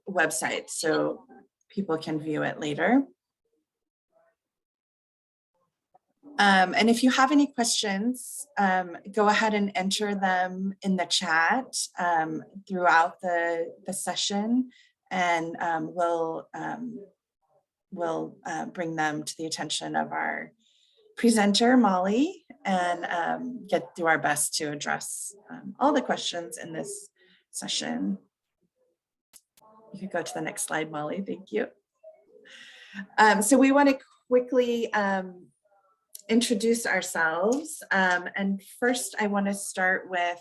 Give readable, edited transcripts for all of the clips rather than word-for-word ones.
website so people can view it later. And if you have any questions, go ahead and enter them in the chat throughout the session, and we'll bring them to the attention of our presenter, Molly, and do our best to address all the questions in this session. You could go to the next slide, Molly. Thank you. So we want to quickly introduce ourselves. And first, I want to start with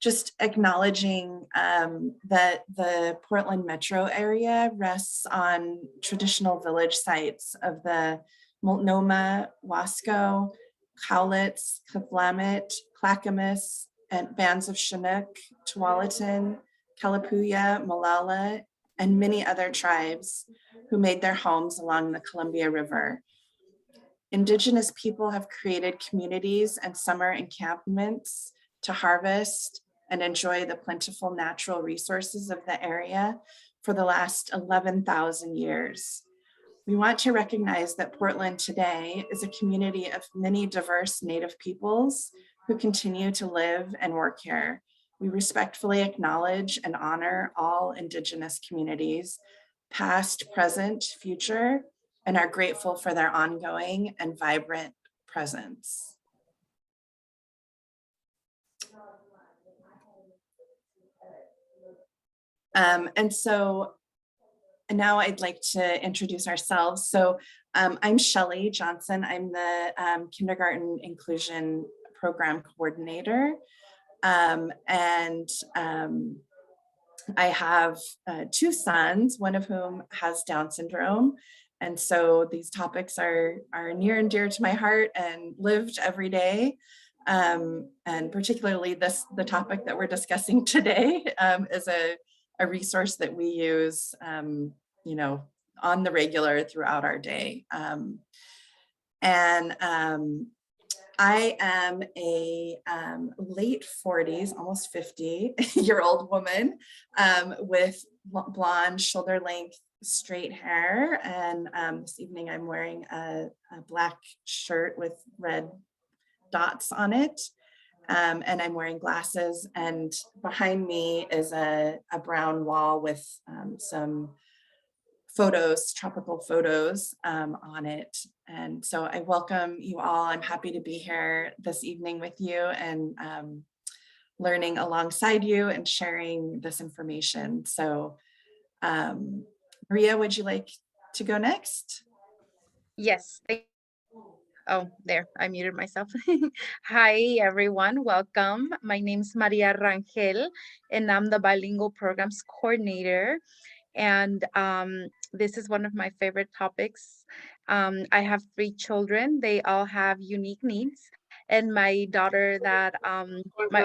just acknowledging that the Portland metro area rests on traditional village sites of the Multnomah, Wasco, Hulett, Willamette, Clackamas, and bands of Chinook, Tualatin, Kalapuya, Molalla, and many other tribes who made their homes along the Columbia River. Indigenous people have created communities and summer encampments to harvest and enjoy the plentiful natural resources of the area for the last 11,000 years. We want to recognize that Portland today is a community of many diverse Native peoples who continue to live and work here. We respectfully acknowledge and honor all Indigenous communities, past, present, future, and are grateful for their ongoing and vibrant presence. And now I'd like to introduce ourselves. So I'm Shelley Johnson. I'm the Kindergarten Inclusion Program Coordinator. I have two sons, one of whom has Down syndrome. And so these topics are near and dear to my heart and lived every day. And particularly the topic that we're discussing today is a resource that we use, on the regular throughout our day. I am a late 40s, almost 50-year-old woman with blonde, shoulder-length, straight hair. And this evening I'm wearing a black shirt with red dots on it. And I'm wearing glasses, and behind me is a brown wall with some photos, tropical photos on it. And so I welcome you all. I'm happy to be here this evening with you and learning alongside you and sharing this information. So Maria, would you like to go next? Yes. Oh, there, I muted myself. Hi, everyone. Welcome. My name is Maria Rangel, and I'm the Bilingual Programs Coordinator. And this is one of my favorite topics. I have 3 children. They all have unique needs. And my daughter that, my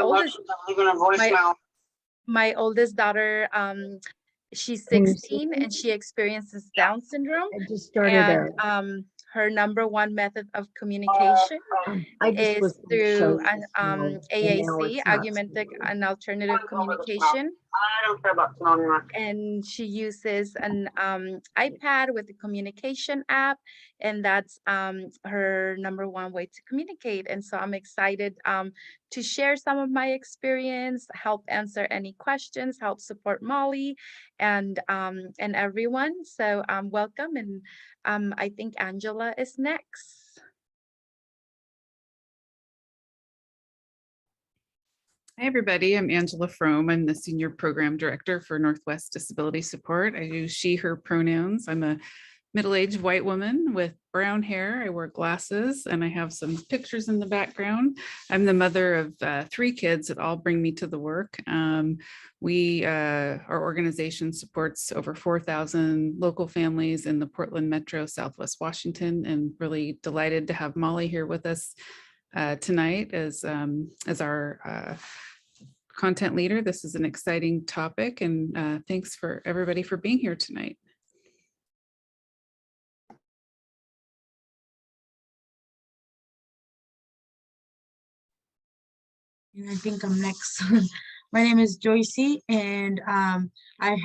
oldest daughter, she's 16 and she experiences Down syndrome. I just started and her number one method of communication is through an AAC, Augmentative and Alternative Communication. I don't care about phenomenon. And she uses an iPad with the communication app, and that's her number one way to communicate. And so I'm excited to share some of my experience, help answer any questions, help support Molly and everyone. So welcome, and I think Angela is next. Hi, everybody. I'm Angela Frome. I'm the Senior Program Director for Northwest Disability Support. I use she, her pronouns. I'm a middle-aged white woman with brown hair. I wear glasses, and I have some pictures in the background. I'm the mother of 3 kids that all bring me to the work. Our organization supports over 4,000 local families in the Portland Metro, Southwest Washington, and really delighted to have Molly here with us tonight as our content leader. This is an exciting topic, and thanks for everybody for being here tonight. And I think I'm next. My name is Joycey, and I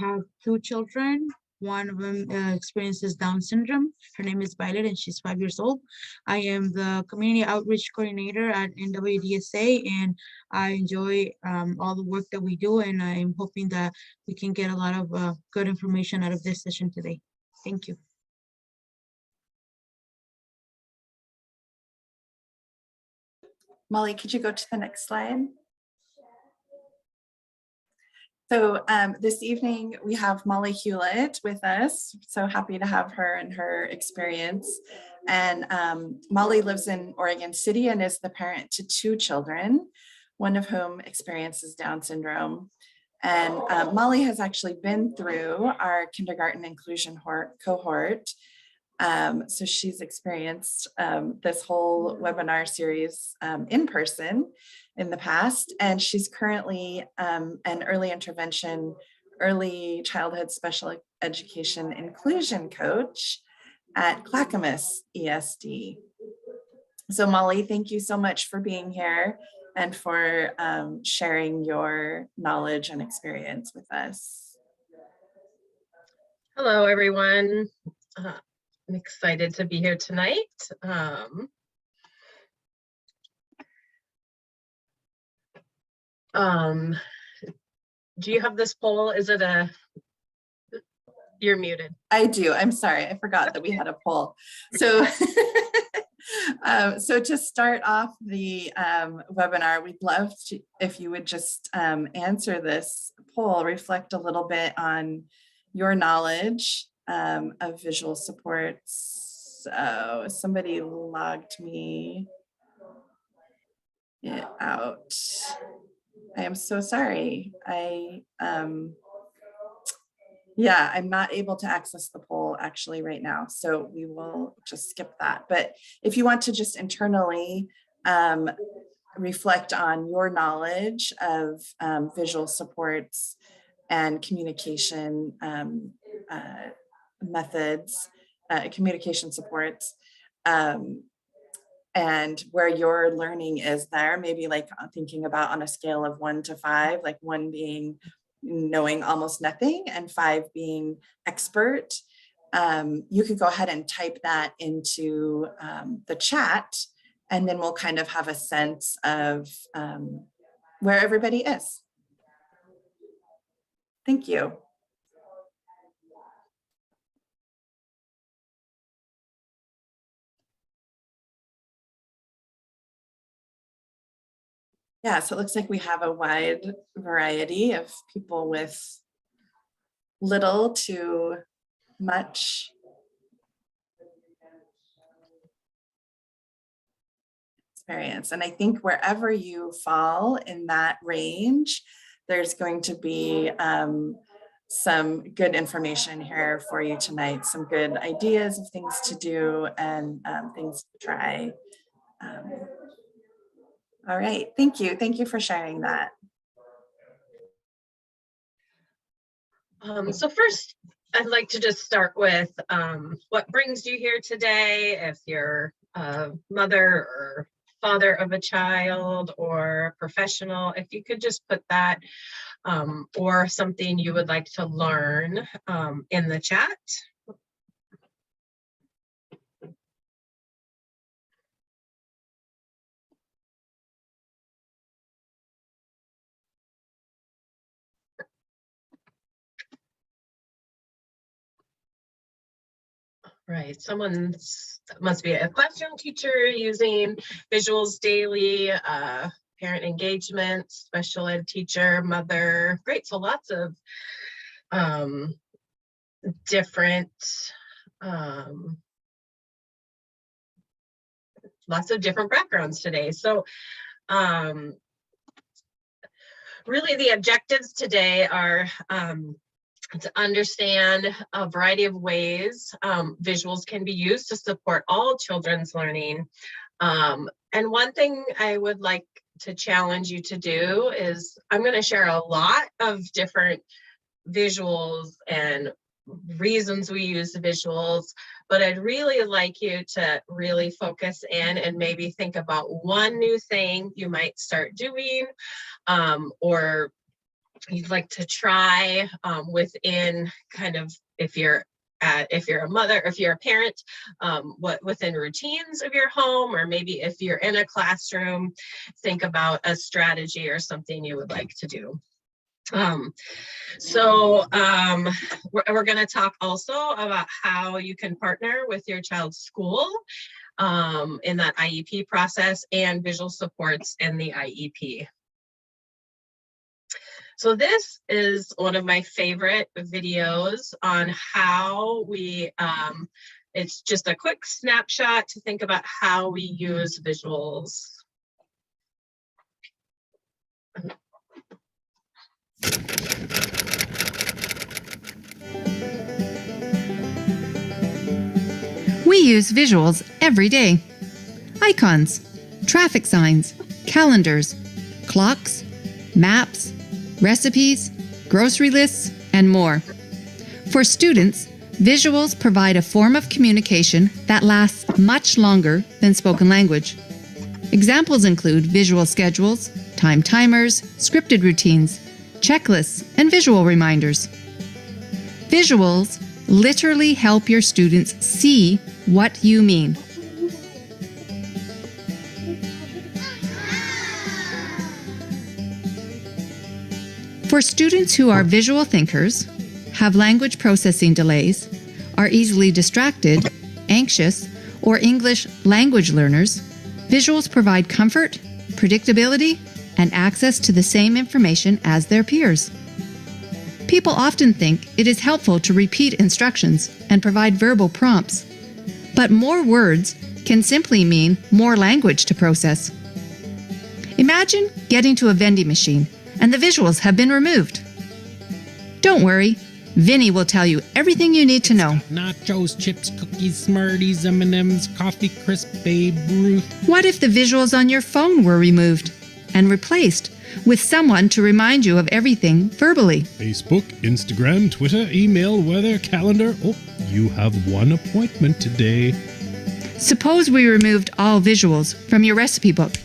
have 2 children. One of them experiences Down syndrome. Her name is Violet, and she's 5 years old. I am the community outreach coordinator at NWDSA, and I enjoy all the work that we do, and I'm hoping that we can get a lot of good information out of this session today. Thank you. Molly, could you go to the next slide? So this evening we have Molly Hulett with us. So happy to have her and her experience. And Molly lives in Oregon City and is the parent to 2 children, one of whom experiences Down syndrome. And Molly has actually been through our kindergarten inclusion cohort. So she's experienced this whole webinar series in person in the past, and she's currently an early intervention, early childhood special education inclusion coach at Clackamas ESD. So Molly, thank you so much for being here and for sharing your knowledge and experience with us. Hello, everyone. I'm excited to be here tonight. Do you have this poll? Is it you're muted. I do. I'm sorry. I forgot that we had a poll. So, so to start off the webinar, we'd love to, if you would just answer this poll, reflect a little bit on your knowledge of visual supports. So somebody logged me out. I am so sorry. Yeah, I'm not able to access the poll actually right now, so we will just skip that. But if you want to just internally reflect on your knowledge of visual supports and communication methods, communication supports, and where your learning is there, maybe like thinking about on a scale of 1 to 5, like 1 being knowing almost nothing and 5 being expert. You could go ahead and type that into the chat, and then we'll kind of have a sense of where everybody is. Thank you. Yeah, so it looks like we have a wide variety of people with little to much experience. And I think wherever you fall in that range, there's going to be some good information here for you tonight, some good ideas of things to do and things to try. All right, thank you. Thank you for sharing that. So first, I'd like to just start with what brings you here today. If you're a mother or father of a child or professional, if you could just put that or something you would like to learn in the chat. Right, someone must be a classroom teacher using visuals daily, parent engagement, special ed teacher, mother. Great, so lots of different backgrounds today. So really the objectives today are to understand a variety of ways visuals can be used to support all children's learning. And one thing I would like to challenge you to do is I'm going to share a lot of different visuals and reasons we use the visuals, but I'd really like you to really focus in and maybe think about one new thing you might start doing or you'd like to try within kind of, if you're a mother, if you're a parent, what within routines of your home, or maybe if you're in a classroom, think about a strategy or something you would like to do. We're going to talk also about how you can partner with your child's school in that IEP process, and visual supports in the IEP. So this is one of my favorite videos on how we, it's just a quick snapshot to think about how we use visuals. We use visuals every day. Icons, traffic signs, calendars, clocks, maps, recipes, grocery lists, and more. For students, visuals provide a form of communication that lasts much longer than spoken language. Examples include visual schedules, time timers, scripted routines, checklists, and visual reminders. Visuals literally help your students see what you mean. For students who are visual thinkers, have language processing delays, are easily distracted, anxious, or English language learners, visuals provide comfort, predictability, and access to the same information as their peers. People often think it is helpful to repeat instructions and provide verbal prompts, but more words can simply mean more language to process. Imagine getting to a vending machine and the visuals have been removed. Don't worry, Vinny will tell you everything you need to know. Nachos, chips, cookies, Smarties, M&Ms, coffee crisp, Babe Ruth. What if the visuals on your phone were removed and replaced with someone to remind you of everything verbally? Facebook, Instagram, Twitter, email, weather, calendar. Oh, you have one appointment today. Suppose we removed all visuals from your recipe book.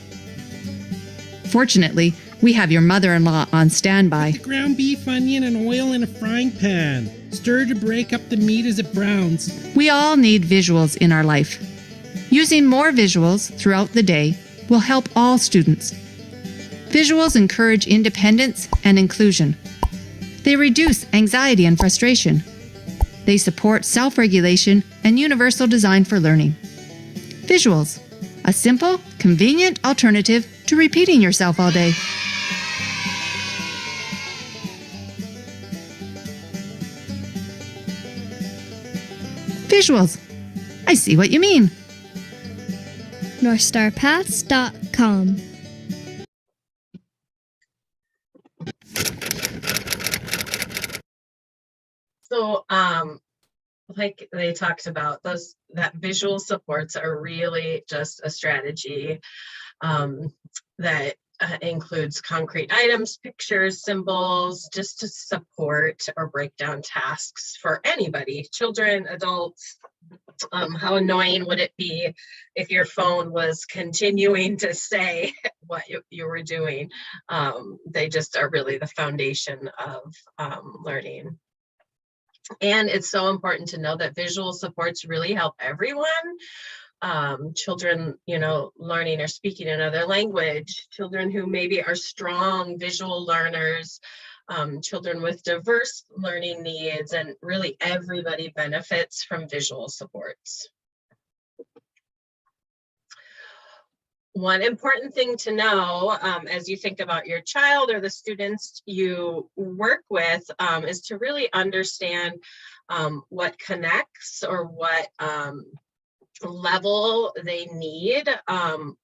Fortunately, we have your mother-in-law on standby. Ground beef, onion, and oil in a frying pan. Stir to break up the meat as it browns. We all need visuals in our life. Using more visuals throughout the day will help all students. Visuals encourage independence and inclusion. They reduce anxiety and frustration. They support self-regulation and universal design for learning. Visuals, a simple, convenient alternative to repeating yourself all day. Visuals. I see what you mean. NorthstarPaths.com. So, like they talked about, that visual supports are really just a strategy that includes concrete items, pictures, symbols, just to support or break down tasks for anybody, children, adults. How annoying would it be if your phone was continuing to say what you were doing? They just are really the foundation of learning. And it's so important to know that visual supports really help everyone. Children, learning or speaking another language, children who maybe are strong visual learners, children with diverse learning needs, and really everybody benefits from visual supports. One important thing to know as you think about your child or the students you work with is to really understand what connects or what level they need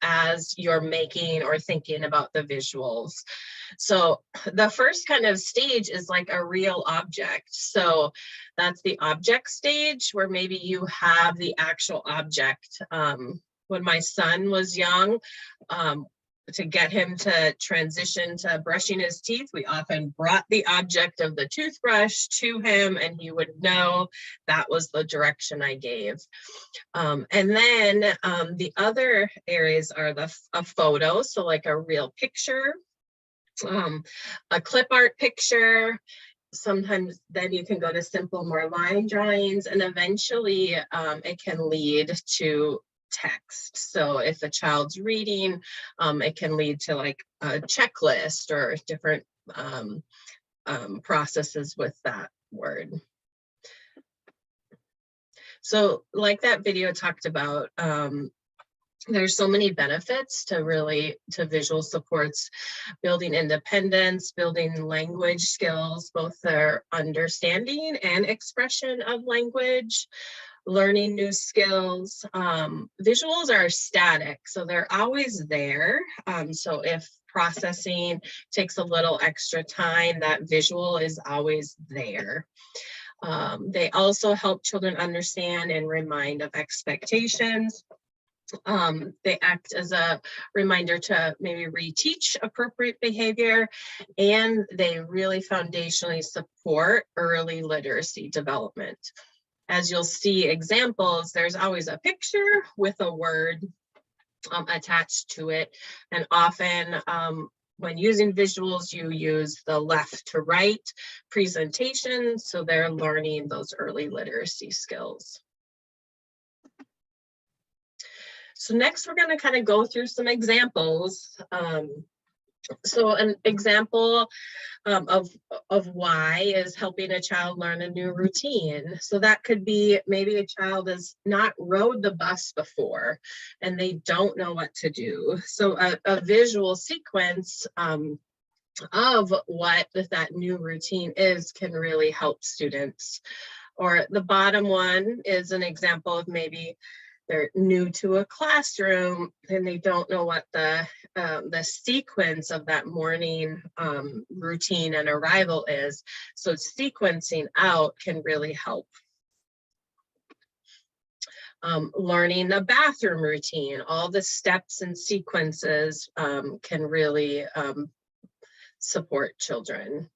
as you're making or thinking about the visuals. So the first kind of stage is like a real object. So that's the object stage where maybe you have the actual object. When my son was young, to get him to transition to brushing his teeth, we often brought the object of the toothbrush to him and he would know that was the direction I gave. And then the other areas are a photo, so like a real picture, a clip art picture. Sometimes then you can go to simple, more line drawings, and eventually it can lead to text. So if a child's reading, it can lead to like a checklist or different processes with that word. So like that video talked about, there's so many benefits to visual supports, building independence, building language skills, both their understanding and expression of language, learning new skills. Visuals are static, so they're always there. So if processing takes a little extra time, that visual is always there. They also help children understand and remind of expectations. They act as a reminder to maybe reteach appropriate behavior, and they really foundationally support early literacy development. As you'll see examples, there's always a picture with a word attached to it, and often when using visuals, you use the left to right presentation, so they're learning those early literacy skills. So next, we're going to kind of go through some examples. So an example of why is helping a child learn a new routine. So that could be maybe a child has not rode the bus before and they don't know what to do. So a visual sequence of what that new routine is can really help students. Or the bottom one is an example of maybe they're new to a classroom and they don't know what the sequence of that morning routine and arrival is. So sequencing out can really help. Learning a bathroom routine, all the steps and sequences can really support children.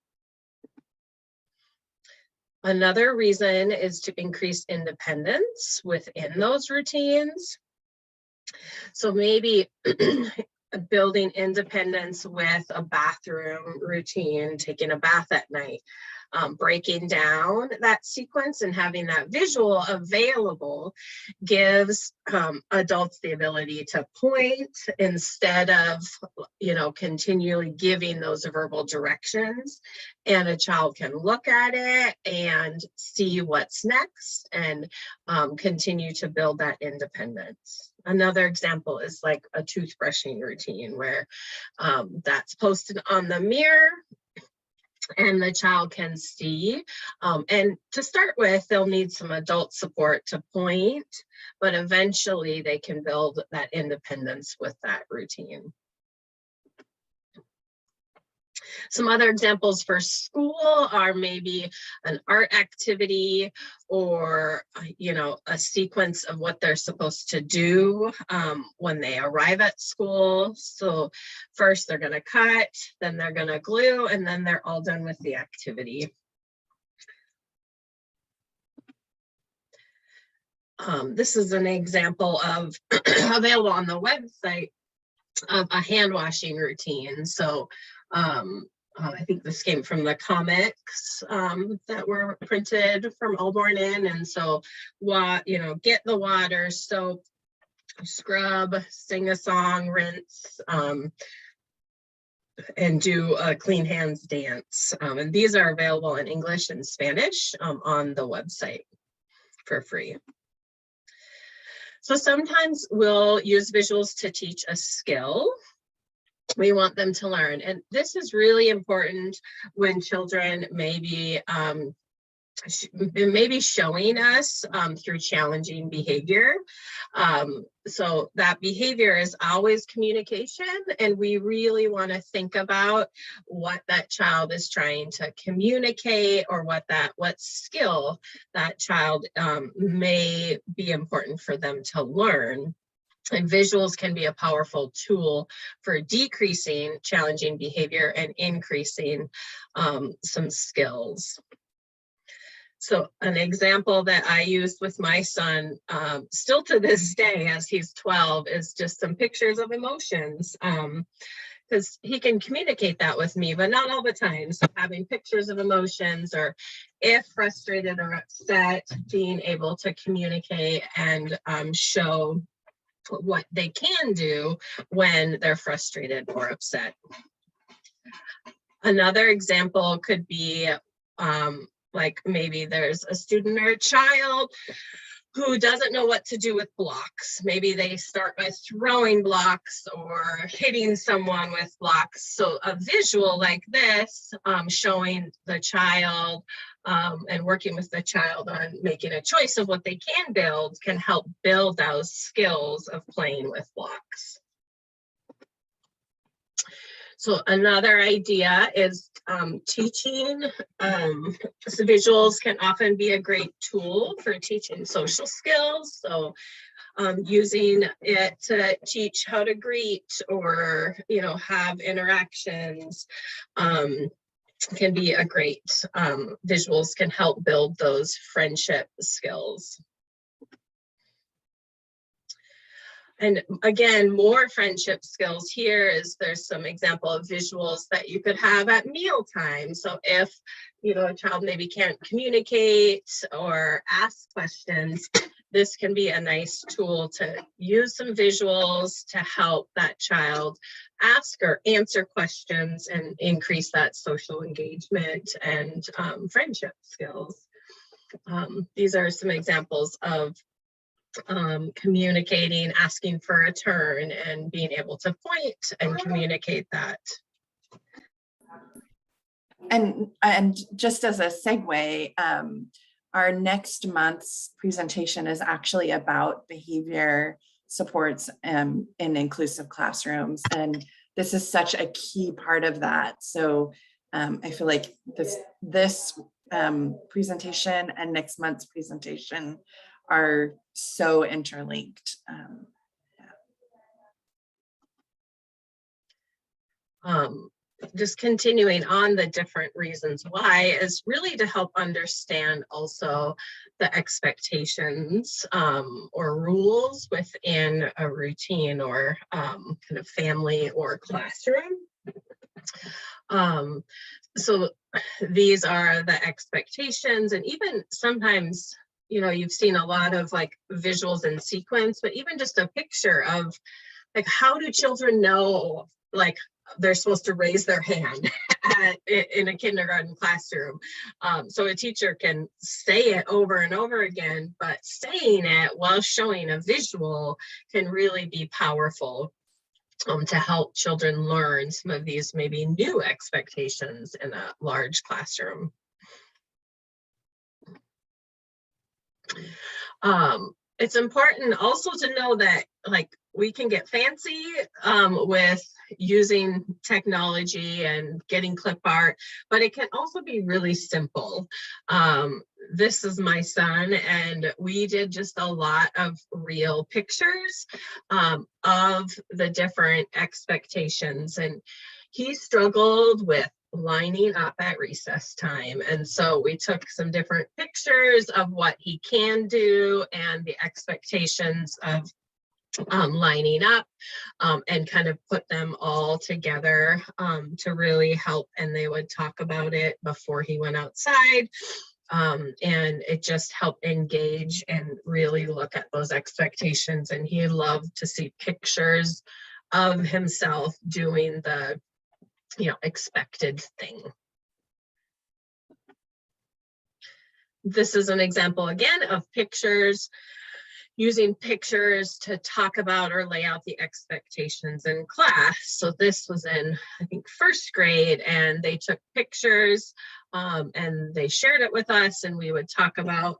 Another reason is to increase independence within those routines. So maybe building independence with a bathroom routine, taking a bath at night, breaking down that sequence and having that visual available gives adults the ability to point instead of, continually giving those verbal directions, and a child can look at it and see what's next and continue to build that independence. Another example is like a toothbrushing routine where that's posted on the mirror and the child can see. And to start with, they'll need some adult support to point, but eventually they can build that independence with that routine. Some other examples for school are maybe an art activity or, a sequence of what they're supposed to do when they arrive at school. So first they're going to cut, then they're going to glue, and then they're all done with the activity. This is an example of available on the website of a hand washing routine. So I think this came from the comics that were printed from Allborn In. And so, get the water, soap, scrub, sing a song, rinse, and do a clean hands dance. And these are available in English and Spanish on the website for free. So sometimes we'll use visuals to teach a skill we want them to learn. And this is really important when children may be showing us through challenging behavior. So that behavior is always communication, and we really want to think about what that child is trying to communicate, or what skill that child may be important for them to learn. And visuals can be a powerful tool for decreasing challenging behavior and increasing some skills. So an example that I used with my son, still to this day, as he's 12, is just some pictures of emotions. because he can communicate that with me, but not all the time. So having pictures of emotions, or if frustrated or upset, being able to communicate and show what they can do when they're frustrated or upset. Another example could be like maybe there's a student or a child who doesn't know what to do with blocks. Maybe they start by throwing blocks or hitting someone with blocks. So a visual like this, showing the child and working with the child on making a choice of what they can build, can help build those skills of playing with blocks. So another idea is teaching. So visuals can often be a great tool for teaching social skills. So using it to teach how to greet, or have interactions, can be a great, visuals can help build those friendship skills. And again, more friendship skills here is there's some example of visuals that you could have at mealtime. So if, a child maybe can't communicate or ask questions, this can be a nice tool to use some visuals to help that child ask or answer questions and increase that social engagement and friendship skills. These are some examples of communicating, asking for a turn, and being able to point and communicate that. And just as a segue, our next month's presentation is actually about behavior supports in inclusive classrooms, and this is such a key part of that. So I feel like this presentation and next month's presentation are so interlinked. Just continuing on the different reasons why is really to help understand also the expectations or rules within a routine or kind of family or classroom. So these are the expectations, and even sometimes you've seen a lot of like visuals in sequence, but even just a picture of like, how do children know like they're supposed to raise their hand in a kindergarten classroom? So a teacher can say it over and over again, but saying it while showing a visual can really be powerful to help children learn some of these maybe new expectations in a large classroom. It's important also to know that like we can get fancy with using technology and getting clip art, but it can also be really simple. This is my son, and we did just a lot of real pictures of the different expectations, and he struggled with lining up at recess time. And so we took some different pictures of what he can do and the expectations of lining up and kind of put them all together to really help. And they would talk about it before he went outside. And it just helped engage and really look at those expectations. And he loved to see pictures of himself doing the expected thing. This is an example again of pictures, using pictures to talk about or lay out the expectations in class. So this was in, I think, first grade, and they took pictures and they shared it with us, and we would talk about,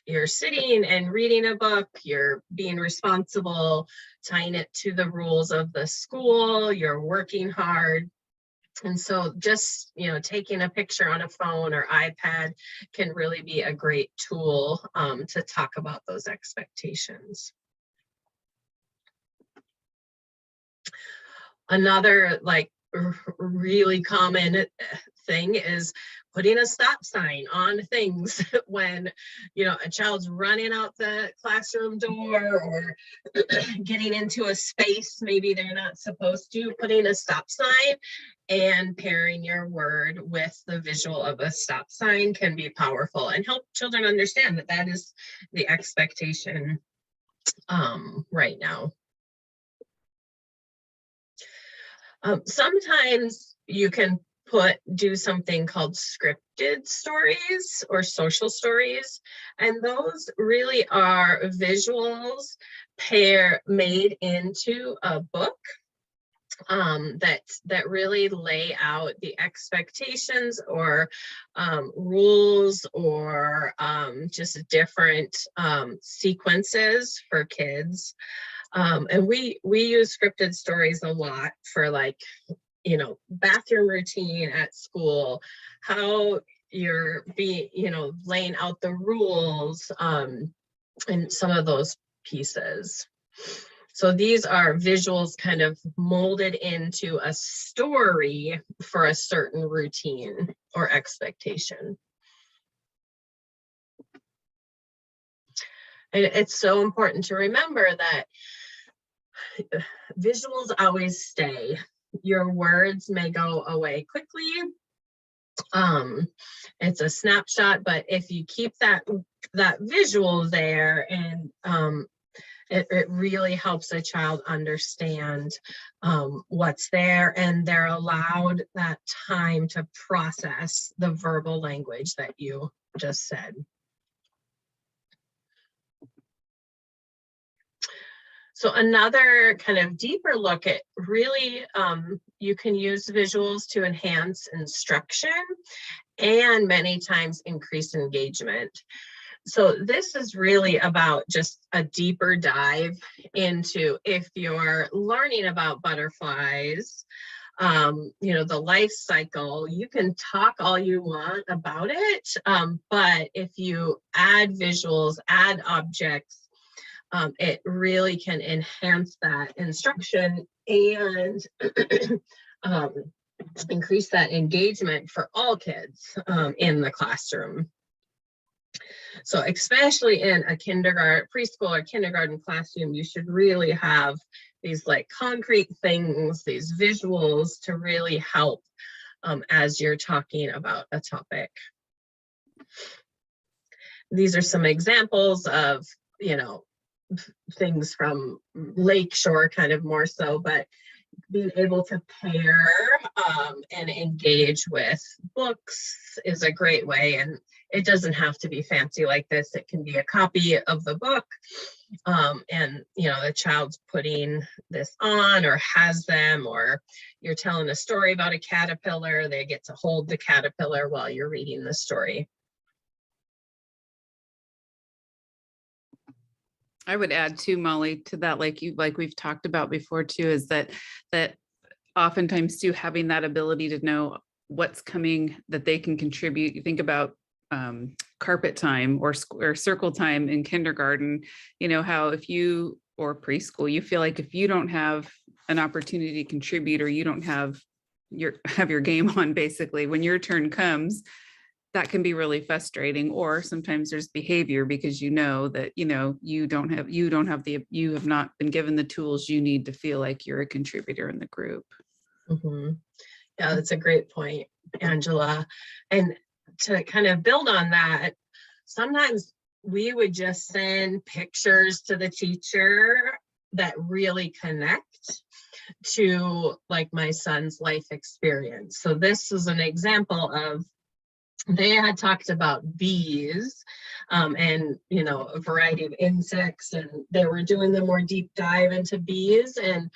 you're sitting and reading a book, you're being responsible, tying it to the rules of the school, you're working hard. And so just, taking a picture on a phone or iPad can really be a great tool to talk about those expectations. Another really common thing is putting a stop sign on things when, you know, a child's running out the classroom door or getting into a space maybe they're not supposed to. Putting a stop sign and pairing your word with the visual of a stop sign can be powerful and help children understand that that is the expectation right now. Sometimes you can do something called scripted stories or social stories, and those really are visuals made into a book that really lay out the expectations or rules or just different sequences for kids. And we use scripted stories a lot for, like, you know, bathroom routine at school, how you're laying out the rules, and some of those pieces. So these are visuals kind of molded into a story for a certain routine or expectation. And it's so important to remember that visuals always stay. Your words may go away quickly. It's a snapshot, but if you keep that visual there, and it really helps a child understand what's there, and they're allowed that time to process the verbal language that you just said. So another kind of deeper look at really, you can use visuals to enhance instruction and many times increase engagement. So this is really about just a deeper dive into, if you're learning about butterflies, you know, the life cycle, you can talk all you want about it, but if you add visuals, add objects, it really can enhance that instruction and increase that engagement for all kids in the classroom. So especially in a kindergarten, preschool or kindergarten classroom, you should really have these like concrete things, these visuals to really help as you're talking about a topic. These are some examples of, you know, things from Lakeshore, kind of more so, but being able to pair and engage with books is a great way. And it doesn't have to be fancy like this. It can be a copy of the book, and you know, the child's putting this on or has them, or you're telling a story about a caterpillar, they get to hold the caterpillar while you're reading the story. I would add too, Molly, to that, like we've talked about before too, is that oftentimes too, having that ability to know what's coming that they can contribute. You think about carpet time or circle time in kindergarten, you know, how if you, or preschool, you feel like if you don't have an opportunity to contribute, or you don't have your game on, basically, when your turn comes, that can be really frustrating. Or sometimes there's behavior because you know that, you know, you have not been given the tools you need to feel like you're a contributor in the group. Mm-hmm. Yeah, that's a great point, Angela. And to kind of build on that, sometimes we would just send pictures to the teacher that really connect to, like, my son's life experience. So this is an example of, they had talked about bees and, you know, a variety of insects, and they were doing the more deep dive into bees. And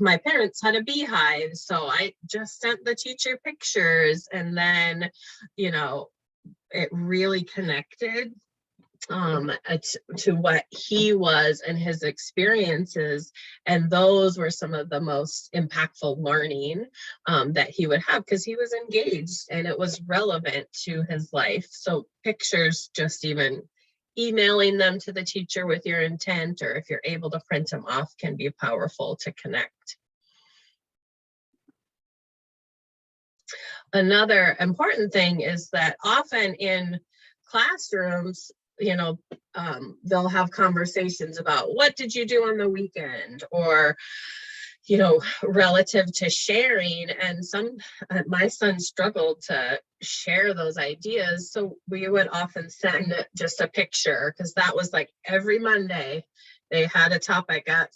my parents had a beehive, so I just sent the teacher pictures, and then, you know, it really connected to what he was and his experiences. And those were some of the most impactful learning that he would have, because he was engaged and it was relevant to his life. So pictures, just even emailing them to the teacher with your intent, or if you're able to print them off, can be powerful to connect. another important thing is that often in classrooms, they'll have conversations about what did you do on the weekend, or relative to sharing. And my son struggled to share those ideas. So we would often send just a picture, because that was like every Monday they had a topic at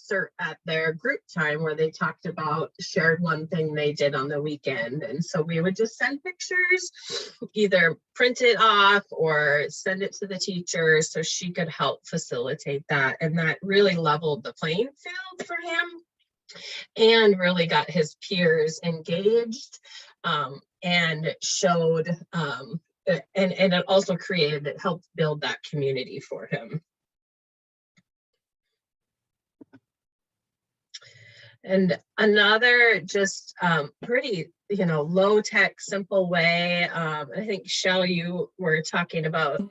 their group time where they talked about, shared one thing they did on the weekend. And so we would just send pictures, either print it off or send it to the teacher so she could help facilitate that. And that really leveled the playing field for him and really got his peers engaged, and showed, and it also it helped build that community for him. And another just pretty, low tech, simple way, I think, Shell, you were talking about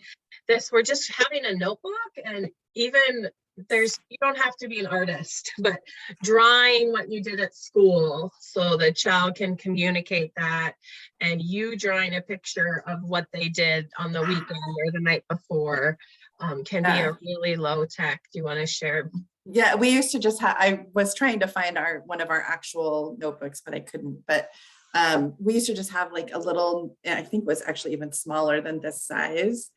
this, we're just having a notebook, and even you don't have to be an artist, but drawing what you did at school so the child can communicate that, and you drawing a picture of what they did on the weekend or the night before can be a really low tech. Do you want to share? Yeah, we used to just have, I was trying to find one of our actual notebooks, but I couldn't. But we used to just have like a little, I think it was actually even smaller than this size.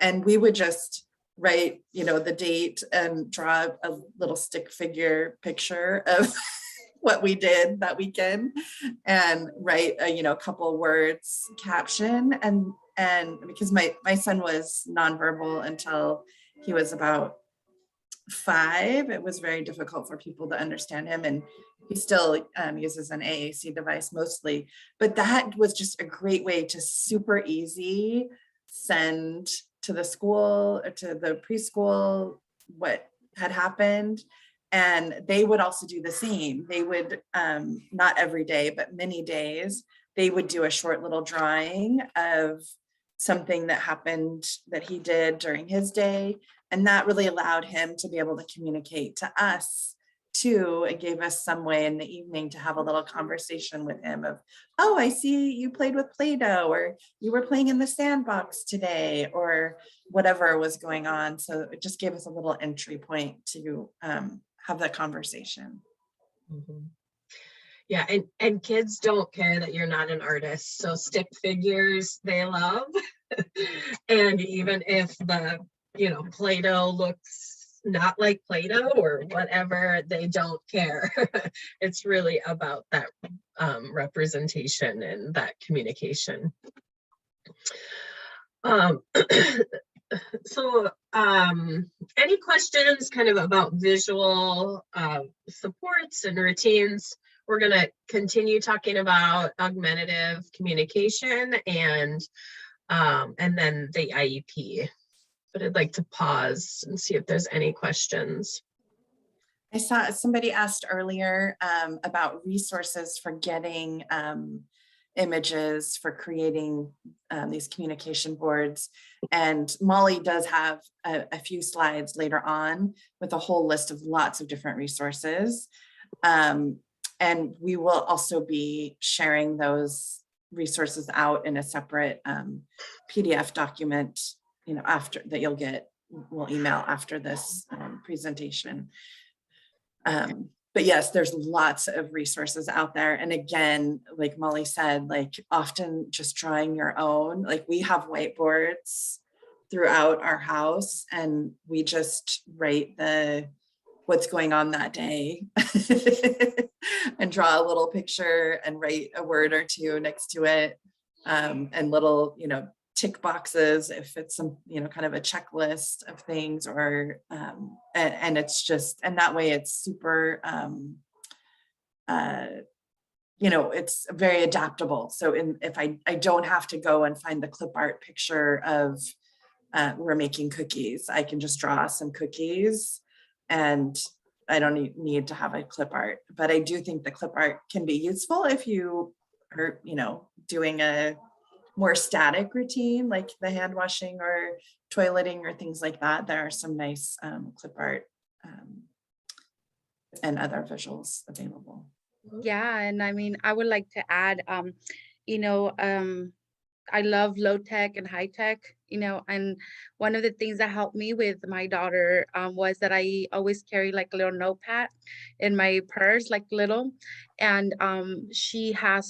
And we would just write, the date and draw a little stick figure picture of what we did that weekend, and write a couple words caption. And because my son was nonverbal until he was about 5, it was very difficult for people to understand him, and he still uses an AAC device mostly, but that was just a great way to super easy send to the school or to the preschool what had happened. And they would also do the same. They would, not every day, but many days, they would do a short little drawing of something that happened that he did during his day. And that really allowed him to be able to communicate to us too. It gave us some way in the evening to have a little conversation with him of, oh, I see you played with Play-Doh, or you were playing in the sandbox today, or whatever was going on. So it just gave us a little entry point to have that conversation. Mm-hmm. Yeah, and kids don't care that you're not an artist. So stick figures they love. And even if the Play-Doh looks not like Play-Doh or whatever, they don't care. It's really about that representation and that communication. So any questions kind of about visual supports and routines? We're going to continue talking about augmentative communication and then the IEP. But I'd like to pause and see if there's any questions. I saw somebody asked earlier about resources for getting images for creating these communication boards. And Molly does have a few slides later on with a whole list of lots of different resources. And we will also be sharing those resources out in a separate PDF document, after that we'll email after this presentation. But yes, there's lots of resources out there. And again, like Molly said, like often just drawing your own, like we have whiteboards throughout our house, and we just write what's going on that day and draw a little picture and write a word or two next to it, and little, tick boxes if it's some, kind of a checklist of things, or and it's just, and that way it's super, it's very adaptable. So if I don't have to go and find the clip art picture of we're making cookies, I can just draw some cookies, and I don't need to have a clip art. But I do think the clip art can be useful if you are, doing a more static routine like the hand washing or toileting or things like that. There are some nice clip art and other visuals available. Yeah, and I mean, I would like to add, I love low tech and high tech, and one of the things that helped me with my daughter was that I always carry like a little notepad in my purse, like little, and she had,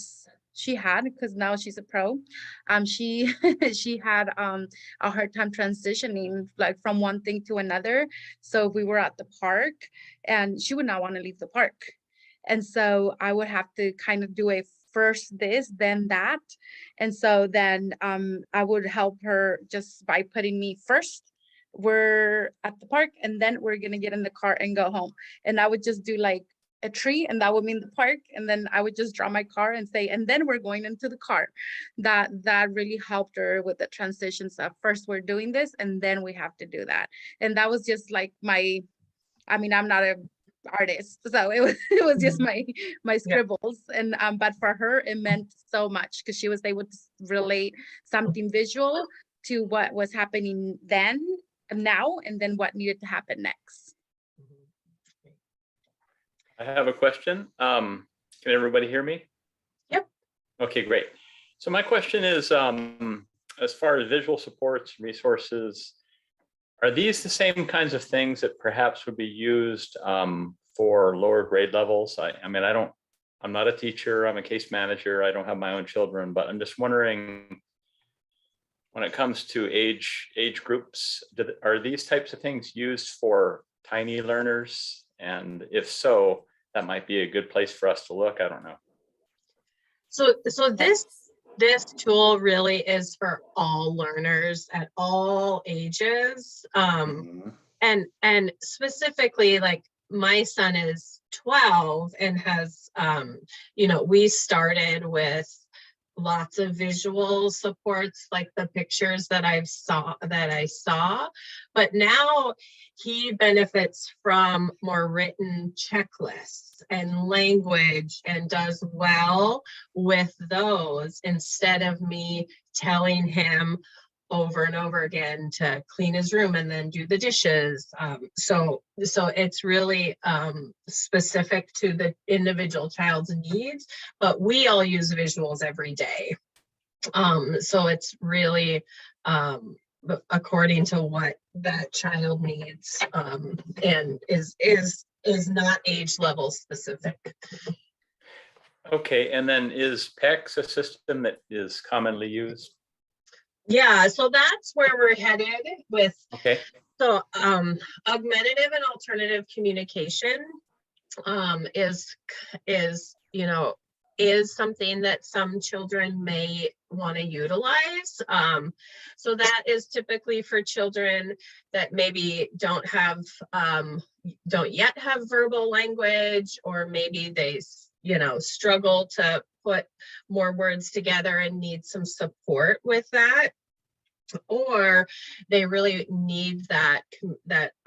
because now she's a pro, she she had a hard time transitioning like from one thing to another. So we were at the park and she would not want to leave the park, and so I would have to kind of do a first this, then that. And so then I would help her just by putting me first. We're at the park and then we're going to get in the car and go home. And I would just do like a tree and that would mean the park. And then I would just draw my car and say, and then we're going into the car. That really helped her with the transition stuff. First we're doing this and then we have to do that. And that was just like I'm not a artist, so it was just my scribbles. And but for her it meant so much because she was able to relate something visual to what was happening then and now, and then what needed to happen next. I have a question. Can everybody hear me? Yep. Okay, great. So my question is, as far as visual supports, resources, are these the same kinds of things that perhaps would be used for lower grade levels? I'm not a teacher, I'm a case manager, I don't have my own children, but I'm just wondering, when it comes to age groups, are these types of things used for tiny learners? And if so, that might be a good place for us to look. I don't know. So this tool really is for all learners at all ages. And specifically, like my son is 12 and has, we started with lots of visual supports, like the pictures that I saw, but now he benefits from more written checklists and language and does well with those instead of me telling him over and over again to clean his room and then do the dishes. So it's really specific to the individual child's needs, but we all use visuals every day. So it's really according to what that child needs, and is not age level specific. Okay, and then is PECS a system that is commonly used? Yeah, so that's where we're headed with. Okay. So augmentative and alternative communication is something that some children may want to utilize. So that is typically for children that maybe don't yet have verbal language, or maybe they struggle to put more words together and need some support with that, or they really need that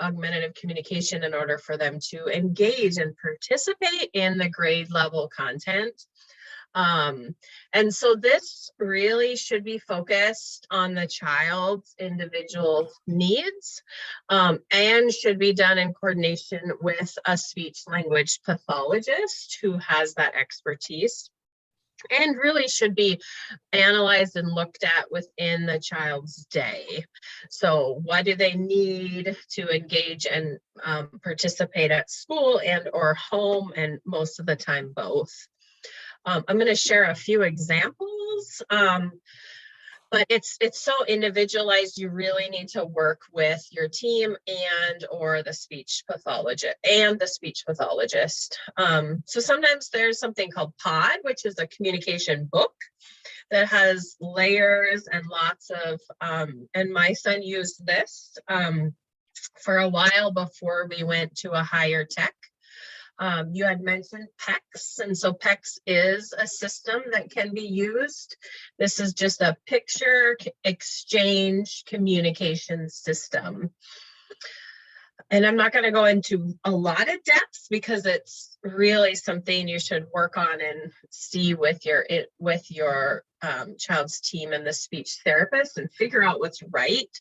augmentative communication in order for them to engage and participate in the grade level content. And so this really should be focused on the child's individual needs, and should be done in coordination with a speech language pathologist who has that expertise, and really should be analyzed and looked at within the child's day. So what do they need to engage and participate at school and or home, and most of the time both. I'm going to share a few examples, but it's so individualized. You really need to work with your team and or the speech pathologist. So sometimes there's something called POD, which is a communication book that has layers and lots of, and my son used this for a while before we went to a higher tech. You had mentioned PECS, and so PECS is a system that can be used. This is just a picture exchange communication system. And I'm not going to go into a lot of depth because it's really something you should work on and see with your child's team and the speech therapist, and figure out what's right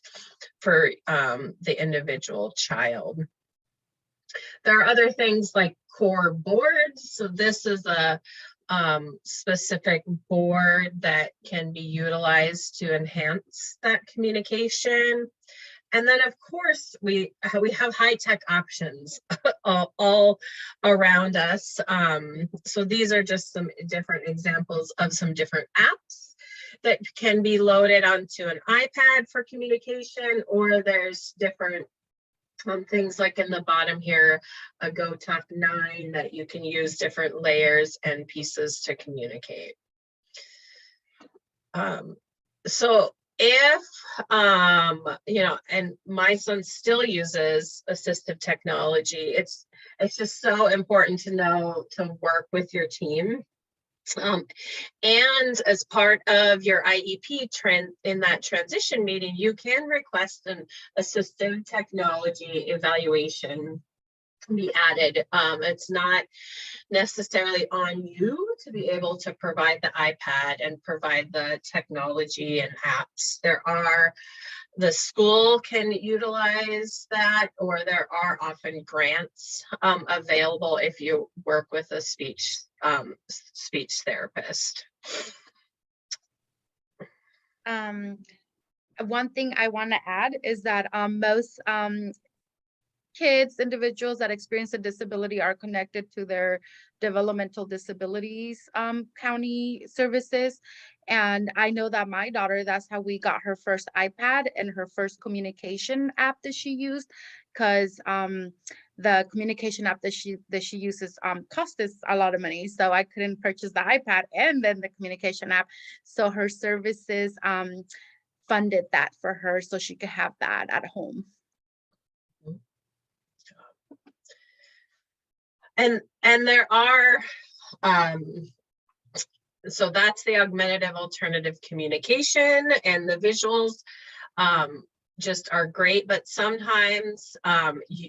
for the individual child. There are other things like core boards. So this is a specific board that can be utilized to enhance that communication. And then, of course, we have high-tech options all around us. So these are just some different examples of some different apps that can be loaded onto an iPad for communication, or there's different things like in the bottom here, a GoTalk 9, that you can use different layers and pieces to communicate. So if, you know, and my son still uses assistive technology, it's just so important to know to work with your team. And as part of your IEP in that transition meeting, you can request an assistive technology evaluation be added. It's not necessarily on you to be able to provide the iPad and provide the technology and apps. The school can utilize that, or there are often grants available if you work with a speech therapist. One thing I want to add is that most kids, individuals that experience a disability are connected to their developmental disabilities county services. And I know that my daughter, that's how we got her first iPad and her first communication app that she used, because the communication app that she uses cost us a lot of money. So I couldn't purchase the iPad and then the communication app. So her services funded that for her so she could have that at home. And there are, so that's the augmentative alternative communication, and the visuals just are great, but sometimes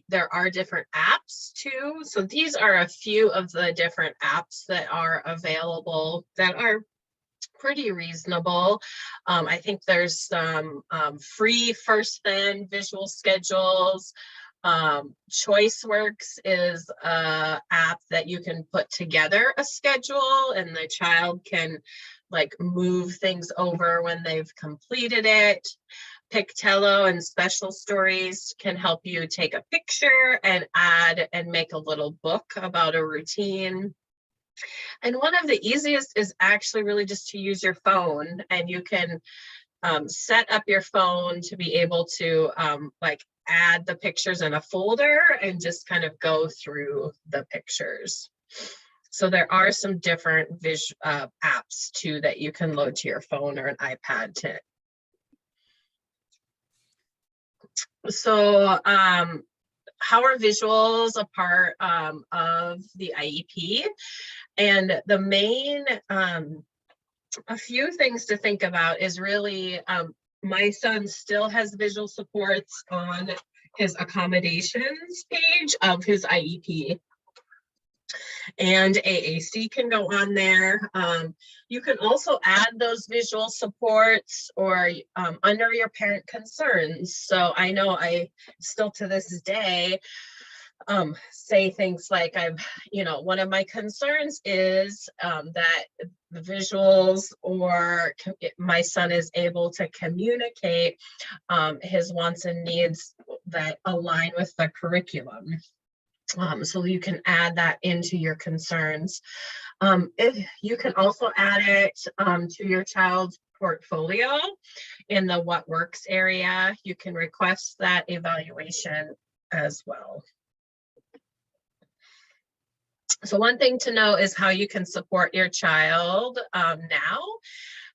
there are different apps too. So these are a few of the different apps that are available that are pretty reasonable. I think there's some free first then visual schedules. ChoiceWorks is an app that you can put together a schedule, and the child can like move things over when they've completed it. Pictello and Special Stories can help you take a picture and add and make a little book about a routine. And one of the easiest is actually really just to use your phone, and you can set up your phone to be able to like add the pictures in a folder and just kind of go through the pictures. So there are some different apps too that you can load to your phone or an iPad to. So how are visuals a part of the IEP? And the main, a few things to think about is really, my son still has visual supports on his accommodations page of his IEP. And AAC can go on there. You can also add those visual supports or under your parent concerns. So I know I still to this day say things like, one of my concerns is that the visuals or my son is able to communicate his wants and needs that align with the curriculum. So you can add that into your concerns. If you can also add it to your child's portfolio in the What Works area, you can request that evaluation as well. So one thing to know is how you can support your child now.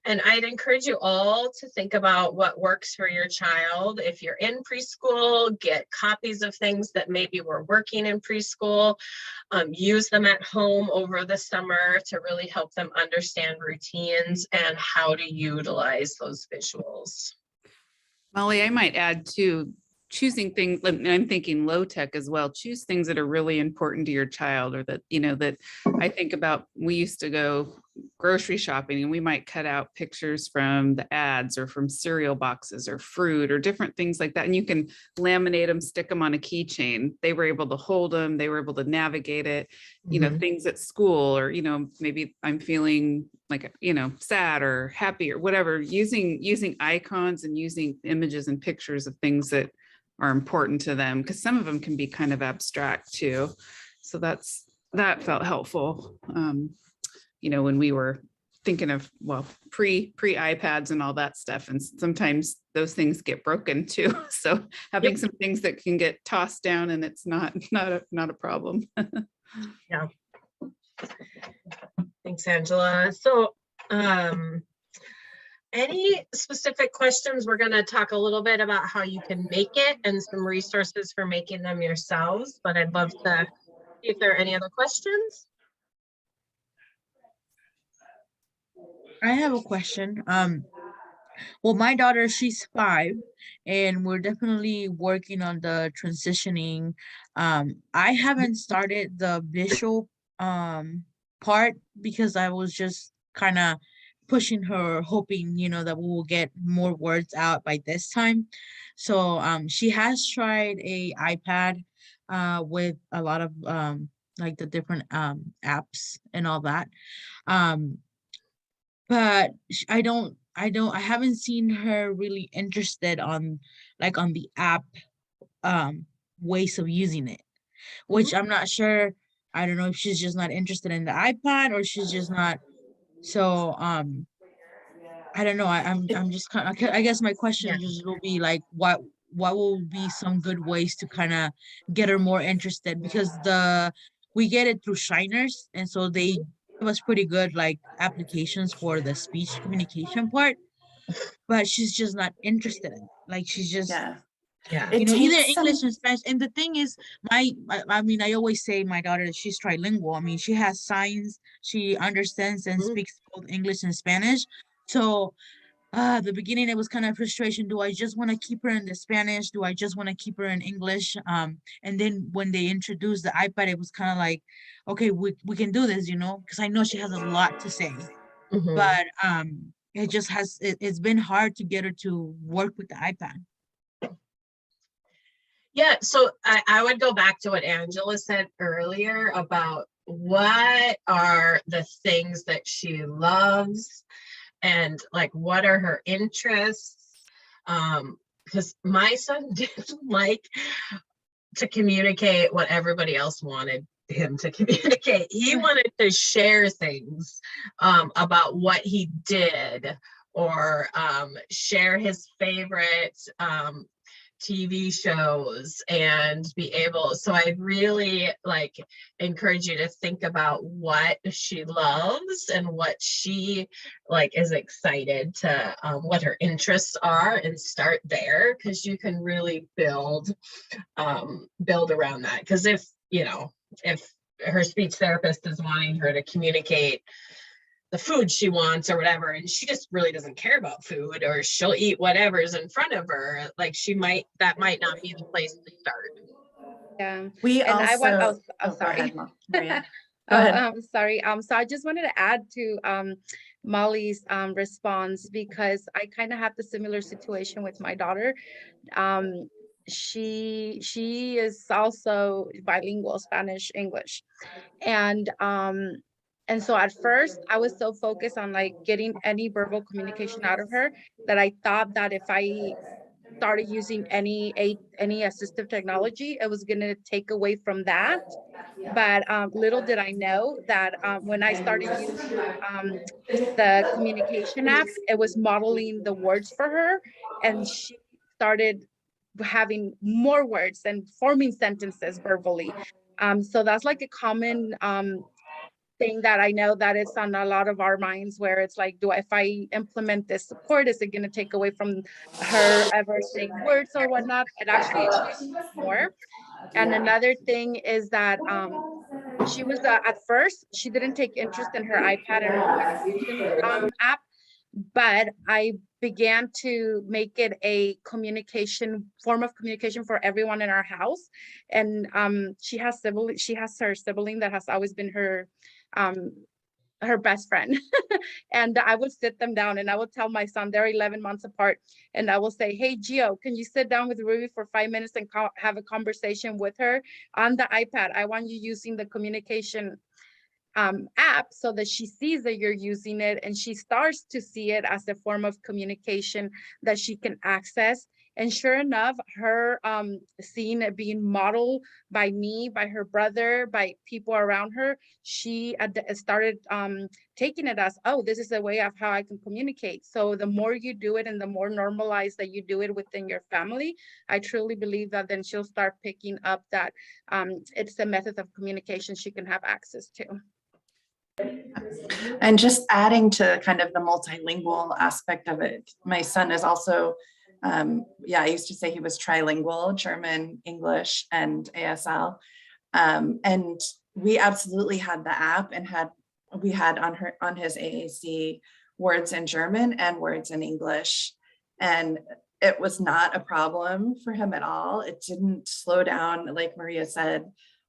And I'd encourage you all to think about what works for your child. If you're in preschool, get copies of things that maybe were working in preschool. Use them at home over the summer to really help them understand routines and how to utilize those visuals. Molly, I might add too, choosing things, I'm thinking low tech as well, choose things that are really important to your child, or that, that I think about, we used to go grocery shopping, and we might cut out pictures from the ads or from cereal boxes or fruit or different things like that. And you can laminate them, stick them on a keychain. They were able to hold them. They were able to navigate it, you know, things at school, or, you know, maybe I'm feeling like, you know, sad or happy or whatever, using icons and using images and pictures of things that are important to them, because some of them can be kind of abstract too. So that felt helpful. You know, when we were thinking of, well, pre iPads and all that stuff, and sometimes those things get broken too. So having some things that can get tossed down and it's not a problem. Yeah. Thanks, Angela. So any specific questions? We're going to talk a little bit about how you can make it and some resources for making them yourselves, but I'd love to see if there are any other questions. I have a question. Well, my daughter, she's 5, and we're definitely working on the transitioning. I haven't started the visual part because I was just kind of pushing her, hoping, you know, that we will get more words out by this time. So she has tried a iPad with a lot of like the different apps and all that. But I haven't seen her really interested on like on the app ways of using it, which I'm not sure. I don't know if she's just not interested in the iPad or she's just not. So I don't know. I'm just kind of, I guess my question just will be like, what will be some good ways to kind of get her more interested, because we get it through Shiners, and so they give us pretty good like applications for the speech communication part, but she's just not interested in it. Like she's just you know, either English and Spanish. And the thing is, I mean, I always say my daughter, she's trilingual. I mean, she has signs, she understands and speaks both English and Spanish. So the beginning, it was kind of frustration. Do I just want to keep her in the Spanish? Do I just want to keep her in English? And then when they introduced the iPad, it was kind of like, okay, we can do this, you know, because I know she has a lot to say. But it just it's been hard to get her to work with the iPad. Yeah, so I would go back to what Angela said earlier about what are the things that she loves and like what are her interests. Because my son didn't like to communicate what everybody else wanted him to communicate. He wanted to share things about what he did, or share his favorite TV shows and be able, so I really like encourage you to think about what she loves and what she like is excited to, what her interests are, and start there, because you can really build around that. Because if, you know, if her speech therapist is wanting her to communicate the food she wants or whatever, and she just really doesn't care about food, or she'll eat whatever's in front of her, like that might not be the place to start. Yeah. We and also, I want, oh, sorry. Go ahead, Go ahead. Sorry. So I just wanted to add to Molly's response, because I kind of have the similar situation with my daughter. She is also bilingual, Spanish, English. And so at first I was so focused on like getting any verbal communication out of her that I thought that if I started using any assistive technology, it was going to take away from that. But little did I know that when I started using the communication app, it was modeling the words for her, and she started having more words and forming sentences verbally. So that's like a common thing that I know that it's on a lot of our minds, where it's like, if I implement this support, is it going to take away from her ever saying words or whatnot? It actually increases more. And another thing is that she was at first, she didn't take interest in her iPad and multiplication app, but I began to make it a form of communication for everyone in our house. And she has her sibling that has always been her her best friend. And I would sit them down and I would tell my son, they're 11 months apart, and I will say, hey, Gio, can you sit down with Ruby for 5 minutes and have a conversation with her on the iPad? I want you using the communication app so that she sees that you're using it and she starts to see it as a form of communication that she can access. And sure enough, her seeing it being modeled by me, by her brother, by people around her, she started taking it as, oh, this is a way of how I can communicate. So the more you do it and the more normalized that you do it within your family, I truly believe that then she'll start picking up that it's a method of communication she can have access to. And just adding to kind of the multilingual aspect of it, my son is also, I used to say he was trilingual, German, English, and ASL. And we absolutely had the app and we had on his AAC words in German and words in English. And it was not a problem for him at all. It didn't slow down. Like Maria said,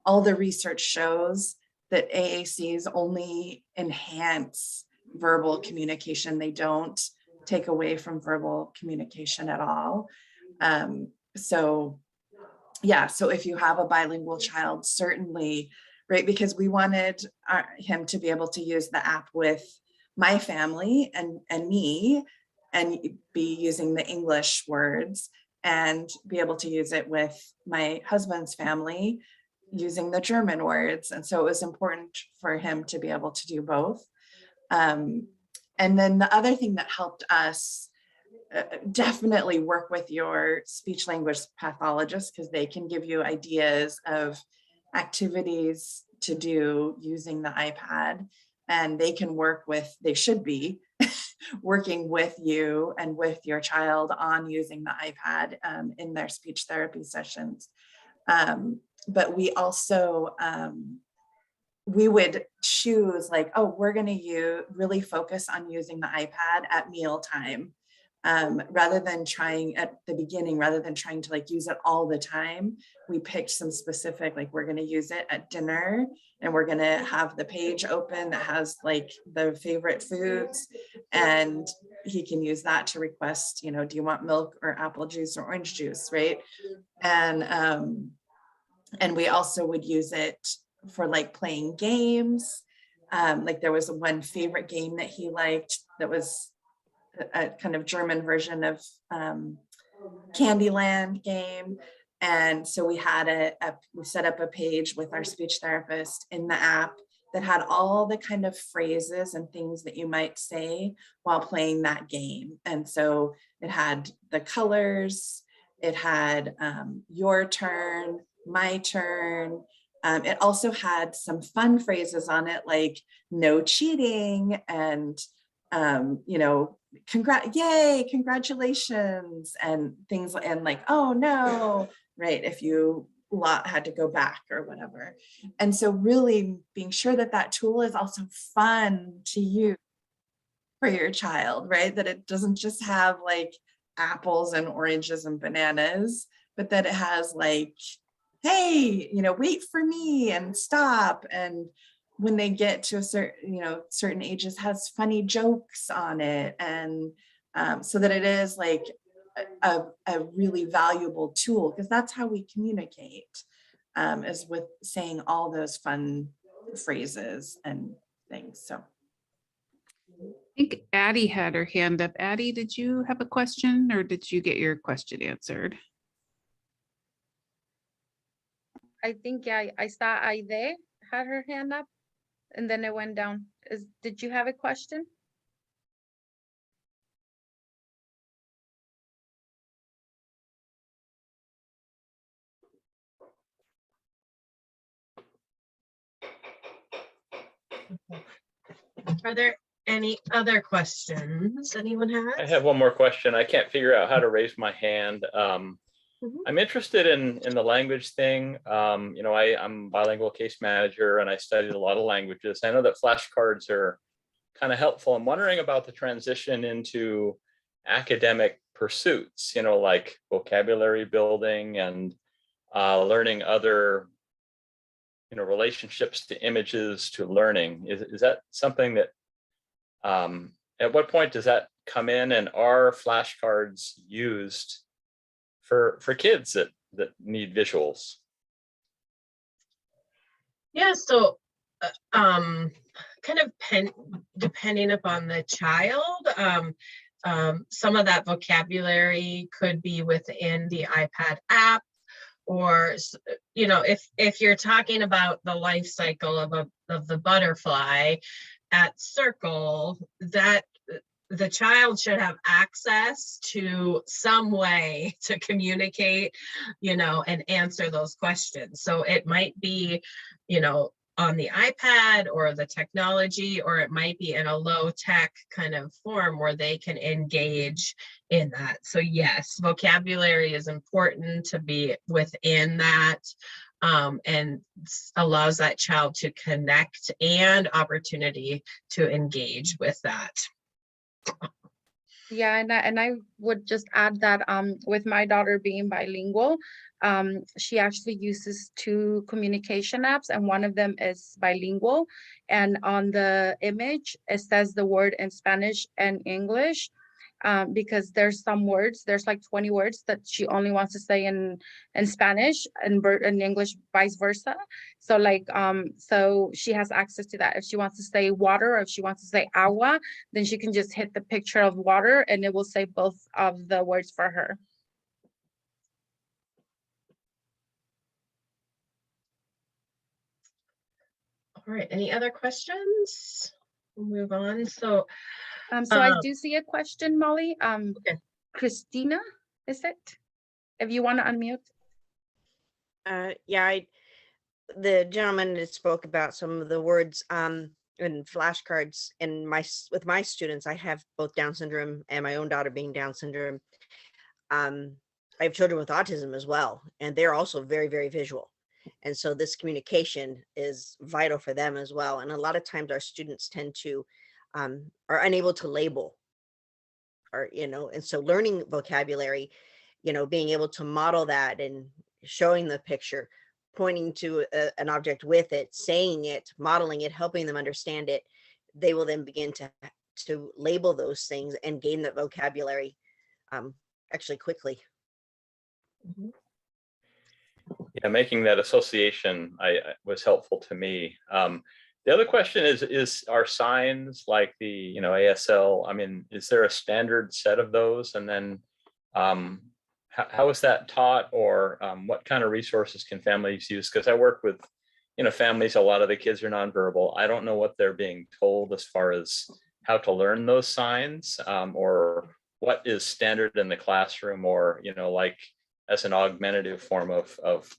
all the research shows that AACs only enhance verbal communication. They don't take away from verbal communication at all. So if you have a bilingual child, certainly, right, because we wanted him to be able to use the app with my family and me, and be using the English words, and be able to use it with my husband's family using the German words. And so it was important for him to be able to do both. And then the other thing that helped us, definitely work with your speech language pathologist, because they can give you ideas of activities to do using the iPad, and they can work with, they should be working with you and with your child on using the iPad in their speech therapy sessions. But we also, we would choose like, oh, we're going to really focus on using the iPad at mealtime, rather than trying at the beginning, rather than trying to like use it all the time. We picked some specific, like we're going to use it at dinner, and we're going to have the page open that has like the favorite foods, and he can use that to request, do you want milk or apple juice or orange juice, right? And we also would use it for like playing games. Like there was one favorite game that he liked that was a kind of German version of Candyland game. And so we had we set up a page with our speech therapist in the app that had all the kind of phrases and things that you might say while playing that game. And so it had the colors, it had your turn, my turn. It also had some fun phrases on it, like no cheating, and yay, congratulations, and things, and like, oh no, right, if you had to go back or whatever. And so really being sure that that tool is also fun to use for your child, right? That it doesn't just have like apples and oranges and bananas, but that it has like, hey, wait for me and stop. And when they get to a certain ages, has funny jokes on it. And so that it is like a really valuable tool, because that's how we communicate, is with saying all those fun phrases and things. So I think Addie had her hand up. Addie, did you have a question, or did you get your question answered? I think I saw Aide had her hand up, and then it went down. Did you have a question? Are there any other questions anyone has? I have one more question. I can't figure out how to raise my hand. I'm interested in the language thing. I'm bilingual case manager, and I studied a lot of languages. I know that flashcards are kind of helpful. I'm wondering about the transition into academic pursuits, like vocabulary building and learning other relationships to images to learning. Is that something that, at what point does that come in, and are flashcards used for kids that need visuals? Yeah, so kind of depending upon the child, some of that vocabulary could be within the iPad app, or if you're talking about the life cycle of the butterfly at circle, that the child should have access to some way to communicate, and answer those questions. So it might be, on the iPad or the technology, or it might be in a low tech kind of form where they can engage in that. So yes, vocabulary is important to be within that, and allows that child to connect and opportunity to engage with that. Yeah, and I would just add that with my daughter being bilingual, she actually uses 2 communication apps, and one of them is bilingual. And on the image, it says the word in Spanish and English, because there's some words, there's like 20 words that she only wants to say in Spanish and in English, vice versa. So so she has access to that. If she wants to say water, or if she wants to say agua, then she can just hit the picture of water and it will say both of the words for her. All right, any other questions? We'll move on. So I do see a question, Molly. Okay. Christina, is it? If you want to unmute. Yeah, the gentleman that spoke about some of the words in flashcards, and with my students, I have both Down syndrome and my own daughter being Down syndrome. I have children with autism as well, and they're also very, very visual. And so this communication is vital for them as well. And a lot of times our students tend to are unable to label, or, and so learning vocabulary, being able to model that and showing the picture, pointing to an object with it, saying it, modeling it, helping them understand it, they will then begin to label those things and gain that vocabulary actually quickly. Mm-hmm. Yeah, making that association was helpful to me. The other question is are signs like the ASL, I mean, is there a standard set of those? And then how is that taught, or what kind of resources can families use? Because I work with families, a lot of the kids are nonverbal. I don't know what they're being told as far as how to learn those signs, or what is standard in the classroom, or like as an augmentative form of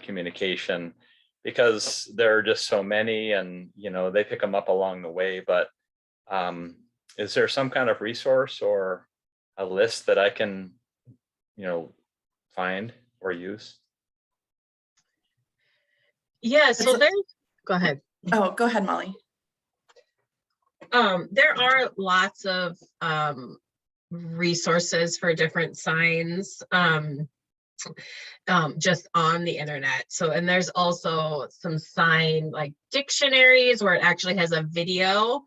communication, because there are just so many, and they pick them up along the way. But is there some kind of resource or a list that I can find or use? Yeah, so go ahead. Oh, go ahead, Molly. There are lots of resources for different signs just on the internet. So, and there's also some sign like dictionaries where it actually has a video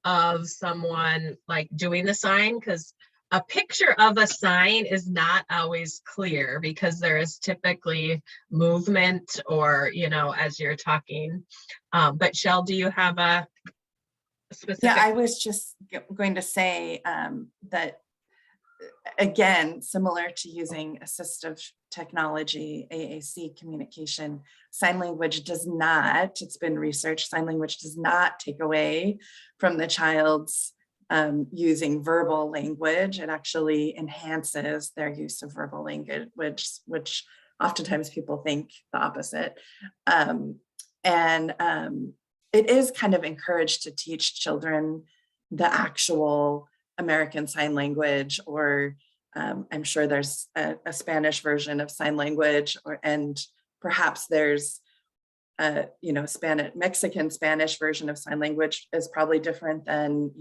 of someone like doing the sign, because a picture of a sign is not always clear because there is typically movement, or as you're talking. But Shell, do you have a specific? Yeah, I was just going to say that, again, similar to using assistive technology, AAC communication, sign language does not, it's been researched, sign language does not take away from the child's using verbal language. It actually enhances their use of verbal language, which oftentimes people think the opposite. It is kind of encouraged to teach children the actual American Sign Language, or I'm sure there's a Spanish version of sign language, and perhaps there's Mexican Spanish version of sign language is probably different than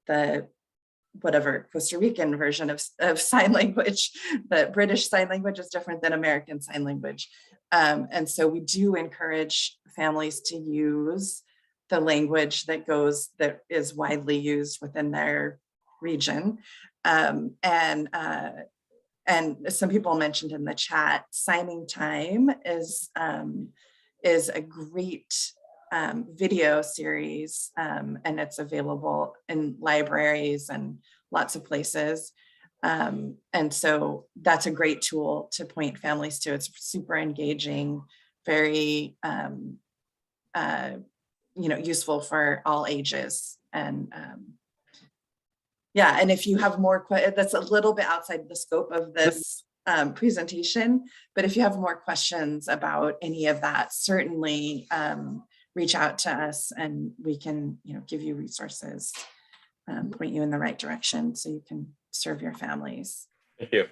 the whatever Costa Rican version of sign language. The British Sign Language is different than American Sign Language. And so we do encourage families to use the language that is widely used within their region. And some people mentioned in the chat, signing time is a great video series, and it's available in libraries and lots of places. And so that's a great tool to point families to. It's super engaging, very useful for all ages. And yeah, and if you have more, that's a little bit outside the scope of this presentation, but if you have more questions about any of that, certainly reach out to us and we can give you resources, point you in the right direction so you can serve your families. Thank you.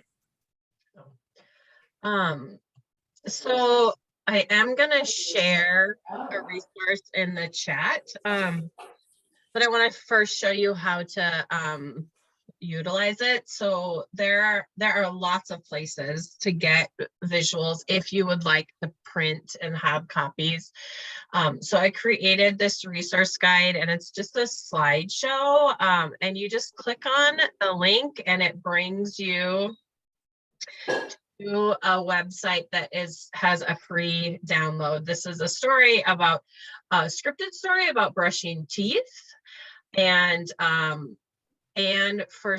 So I am going to share a resource in the chat, but I want to first show you how to utilize it. So there are lots of places to get visuals if you would like to print and have copies. So I created this resource guide, and it's just a slideshow, and you just click on the link and it brings you to a website that has a free download. This is a scripted story about brushing teeth, and for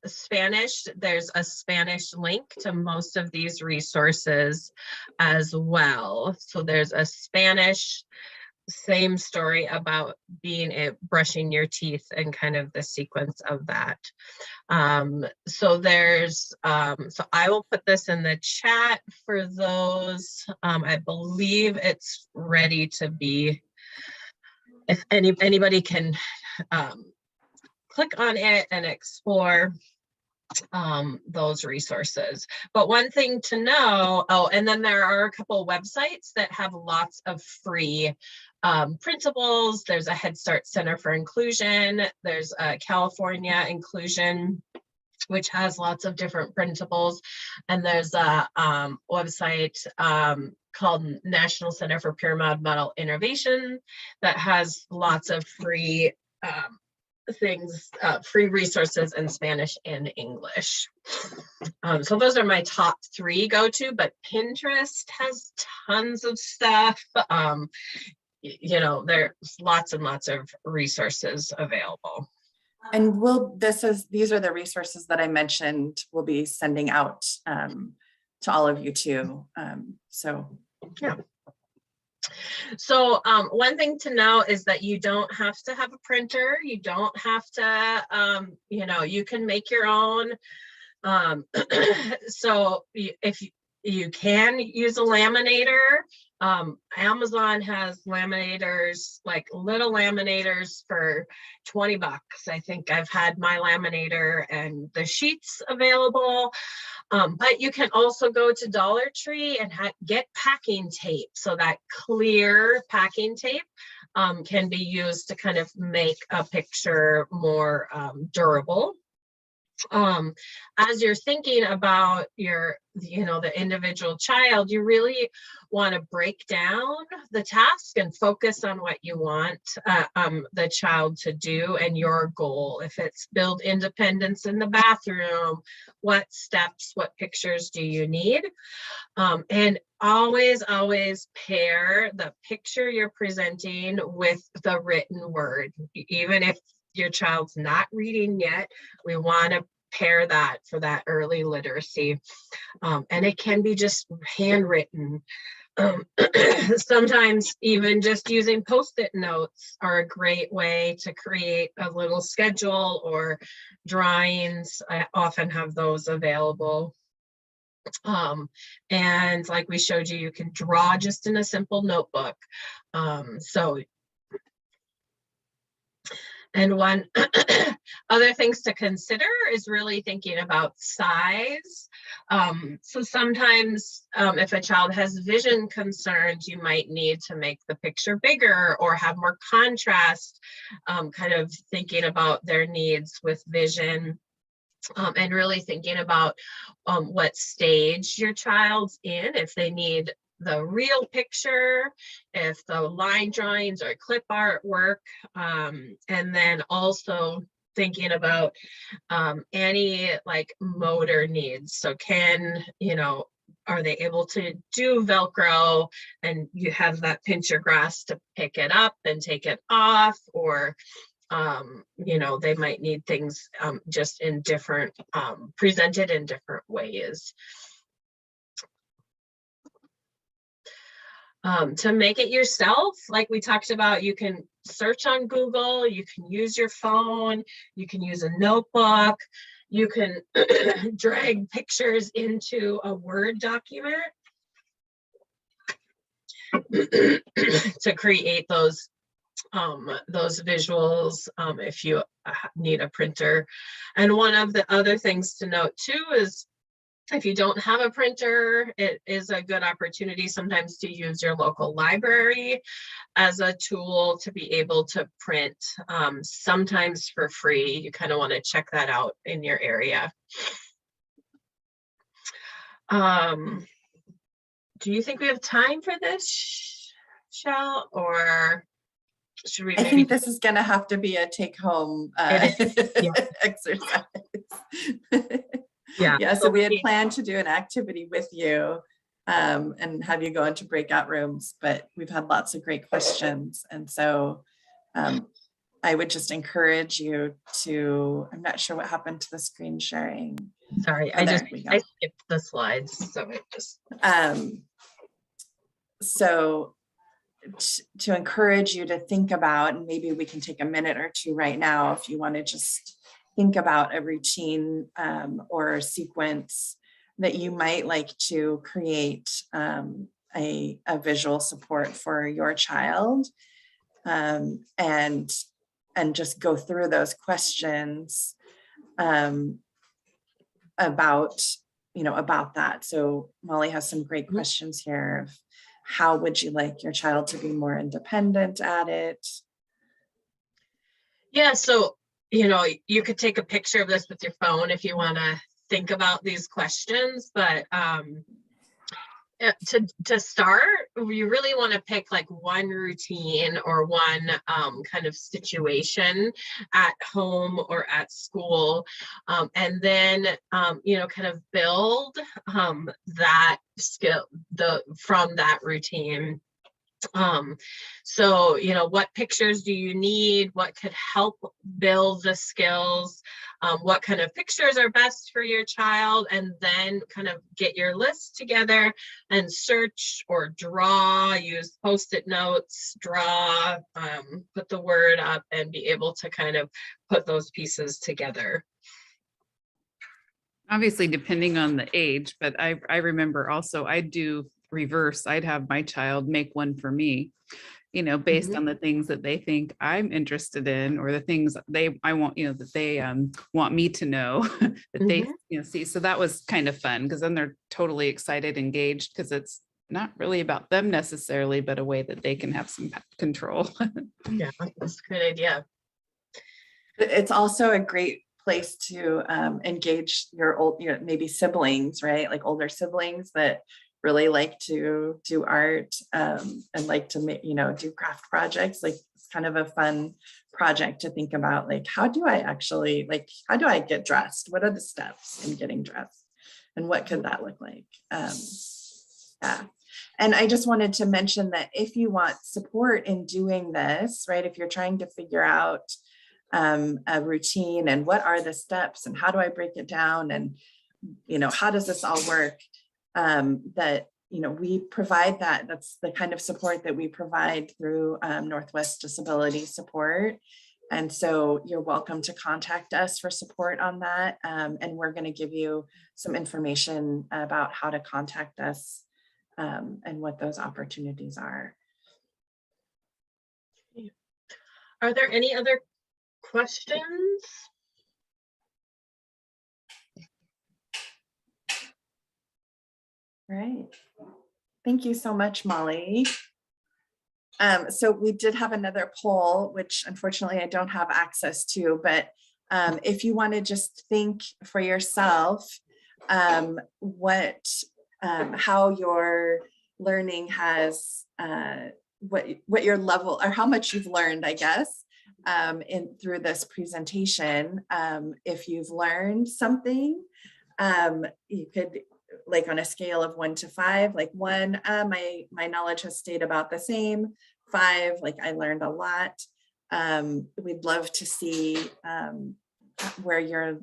Spanish, there's a Spanish link to most of these resources as well. So there's a Spanish same story about brushing your teeth and kind of the sequence of that. So I will put this in the chat for those. I believe it's ready to be, if anybody can click on it and explore those resources. But one thing to know, and then there are a couple of websites that have lots of free printables. There's a Head Start Center for Inclusion. There's a California Inclusion, which has lots of different printables. And there's a website called National Center for Pyramid Model Innovation that has lots of free free resources in Spanish and English. So those are my top 3 go-to, but Pinterest has tons of stuff. There's lots and lots of resources available. And these are the resources that I mentioned we'll be sending out to all of you too. Yeah. So one thing to know is that you don't have to have a printer. You don't have to, you can make your own. So if you can use a laminator, Amazon has laminators, like little laminators for $20. I think I've had my laminator and the sheets available. But you can also go to Dollar Tree and get packing tape. So that clear packing tape can be used to kind of make a picture more durable. As you're thinking about the individual child, you really want to break down the task and focus on what you want the child to do and your goal. If it's build independence in the bathroom, what steps, what pictures do you need? And always pair the picture you're presenting with the written word. Even if your child's not reading yet, we want to pair that for that early literacy. And it can be just handwritten. Sometimes even just using Post-it notes are a great way to create a little schedule or drawings. I often have those available. And like we showed you, you can draw just in a simple notebook. And one other things to consider is really thinking about size. So sometimes if a child has vision concerns, you might need to make the picture bigger or have more contrast, kind of thinking about their needs with vision. And really thinking about what stage your child's in, if they need the real picture, if the line drawings or clip artwork, and then also thinking about any like motor needs. So can, are they able to do Velcro and you have that pincher grass to pick it up and take it off, or they might need things just in different, presented in different ways. To make it yourself, like we talked about, you can search on Google, you can use your phone, you can use a notebook, you can drag pictures into a Word document to create those visuals if you need a printer. And one of the other things to note too is if you don't have a printer, it is a good opportunity sometimes to use your local library as a tool to be able to print, sometimes for free. You kind of want to check that out in your area. Do you think we have time for this, Shell, or should we? I think this is going to have to be a take-home exercise. Yeah, so we had planned to do an activity with you and have you go into breakout rooms, but we've had lots of great questions. And so I would just encourage you to, I'm not sure what happened to the screen sharing. Sorry, I skipped the slides. So it just. So to encourage you to think about, and maybe we can take a minute or two right now if you want to just think about a routine or a sequence that you might like to create a visual support for your child, and just go through those questions about that. So Molly has some great questions here of how would you like your child to be more independent at it? Yeah, so you could take a picture of this with your phone if you want to think about these questions, but to start, we really want to pick like one routine or one kind of situation at home or at school, and then kind of build that skill from that routine. So what pictures do you need? What could help build the skills? What kind of pictures are best for your child? And then kind of get your list together and search or draw, use Post-it notes, draw, put the word up and be able to kind of put those pieces together. Obviously, depending on the age, but I remember also I'd do reverse. I'd have my child make one for me, based on the things that they think I'm interested in, or the things that I want, that they want me to know that they see. So that was kind of fun because then they're totally excited, engaged, because it's not really about them necessarily, but a way that they can have some control. Yeah, that's a good idea. It's also a great place to engage your maybe siblings, right? Like older siblings that really like to do art and like to make, do craft projects. Like it's kind of a fun project to think about, like, how do I get dressed? What are the steps in getting dressed? And what could that look like? Yeah. And I just wanted to mention that if you want support in doing this, right, if you're trying to figure out a routine and what are the steps and how do I break it down and, how does this all work? That, we provide that's the kind of support that we provide through Northwest Disability Support. And so you're welcome to contact us for support on that. And we're going to give you some information about how to contact us and what those opportunities are. Are there any other questions? Right. Thank you so much, Molly. So we did have another poll, which unfortunately I don't have access to, but If you want to just think for yourself how your learning has, what your level or how much you've learned, I guess, through this presentation. If you've learned something, you could, like on a scale of 1 to 5, like 1, my knowledge has stayed about the same. 5, like I learned a lot. We'd love to see where your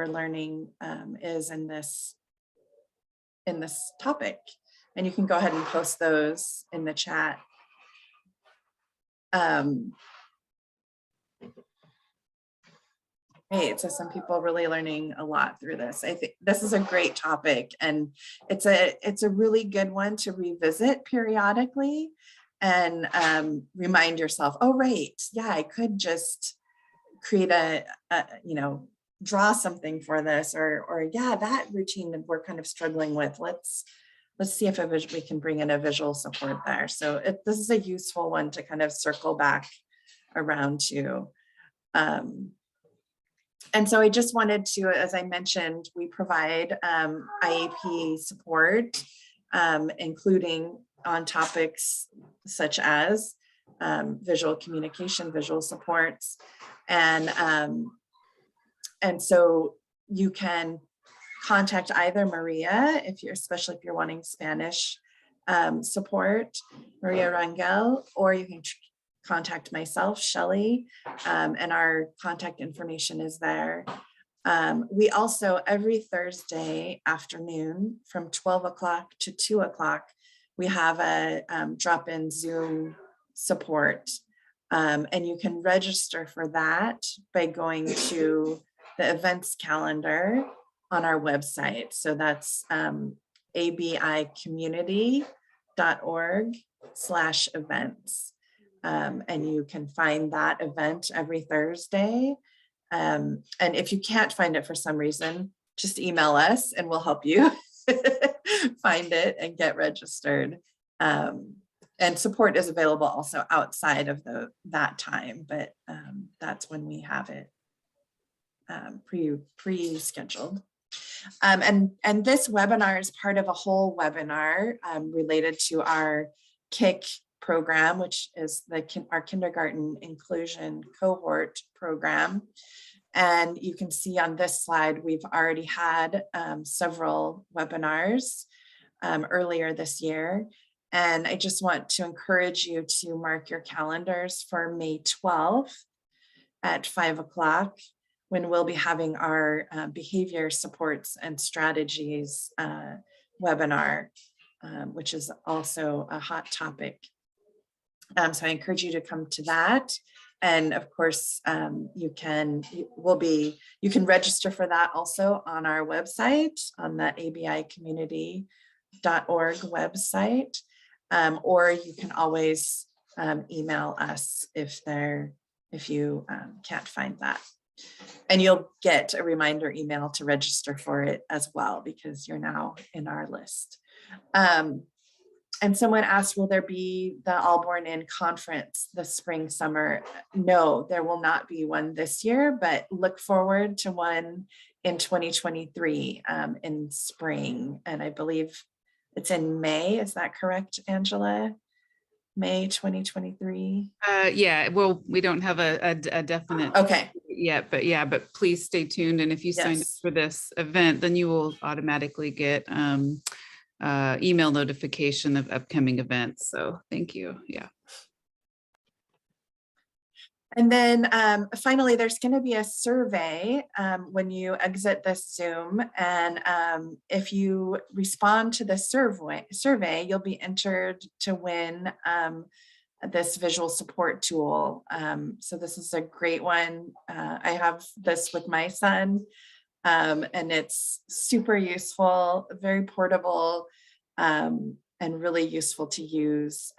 learning is in this topic, and you can go ahead and post those in the chat. Great. So some people really learning a lot through this. I think this is a great topic, and it's a really good one to revisit periodically and remind yourself, oh, right, yeah, I could just create a draw something for this, or yeah, that routine that we're kind of struggling with. Let's see if we can bring in a visual support there. So this is a useful one to kind of circle back around to. And so I just wanted to, as I mentioned, we provide IEP support, including on topics such as visual communication, visual supports. And so you can contact either Maria, especially if you're wanting Spanish support, Maria Rangel, or you can contact myself, Shelley, and our contact information is there. We also, every Thursday afternoon from 12 o'clock to 2 o'clock, we have a drop-in Zoom support. And you can register for that by going to the events calendar on our website. So that's abicommunity.org/events. And you can find that event every Thursday. And if you can't find it for some reason, just email us and we'll help you find it and get registered. And support is available also outside of that time, but that's when we have it pre-scheduled. And this webinar is part of a whole webinar related to our KIC program, which is our kindergarten inclusion cohort program. And you can see on this slide, we've already had several webinars earlier this year. And I just want to encourage you to mark your calendars for May 12th at 5 o'clock, when we'll be having our behavior supports and strategies webinar, which is also a hot topic. So I encourage you to come to that. And of course, you can register for that also on our website, on the abicommunity.org website. Or you can always email us if you can't find that. And you'll get a reminder email to register for it as well, because you're now in our list. And someone asked, will there be the All Born In conference this spring, summer? No, there will not be one this year, but look forward to one in 2023 in spring. And I believe it's in May. Is that correct, Angela? May 2023? Yeah, well, we don't have a definite yet, but please stay tuned. And if you sign up for this event, then you will automatically get email notification of upcoming events. So thank you. Yeah. And then finally, there's going to be a survey when you exit this Zoom. And if you respond to the survey, you'll be entered to win this visual support tool. So this is a great one. I have this with my son, and it's super useful, very portable, and really useful to use.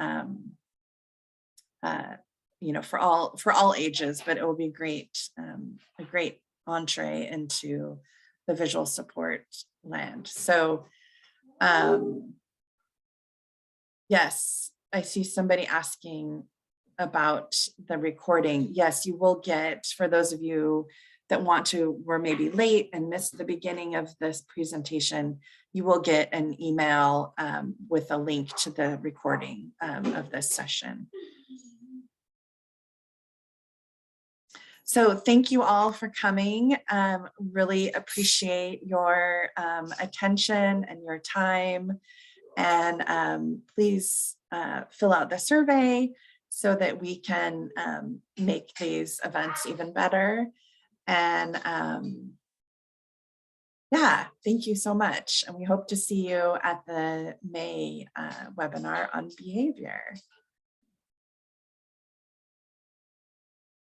For all ages, but it will be great, a great entree into the visual support land. So yes, I see somebody asking about the recording. Yes, you will get, for those of you that were maybe late and missed the beginning of this presentation, you will get an email with a link to the recording of this session. So thank you all for coming. Really appreciate your attention and your time. And please fill out the survey so that we can make these events even better. And yeah, thank you so much. And we hope to see you at the May webinar on behavior.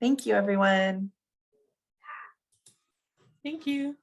Thank you, everyone. Thank you.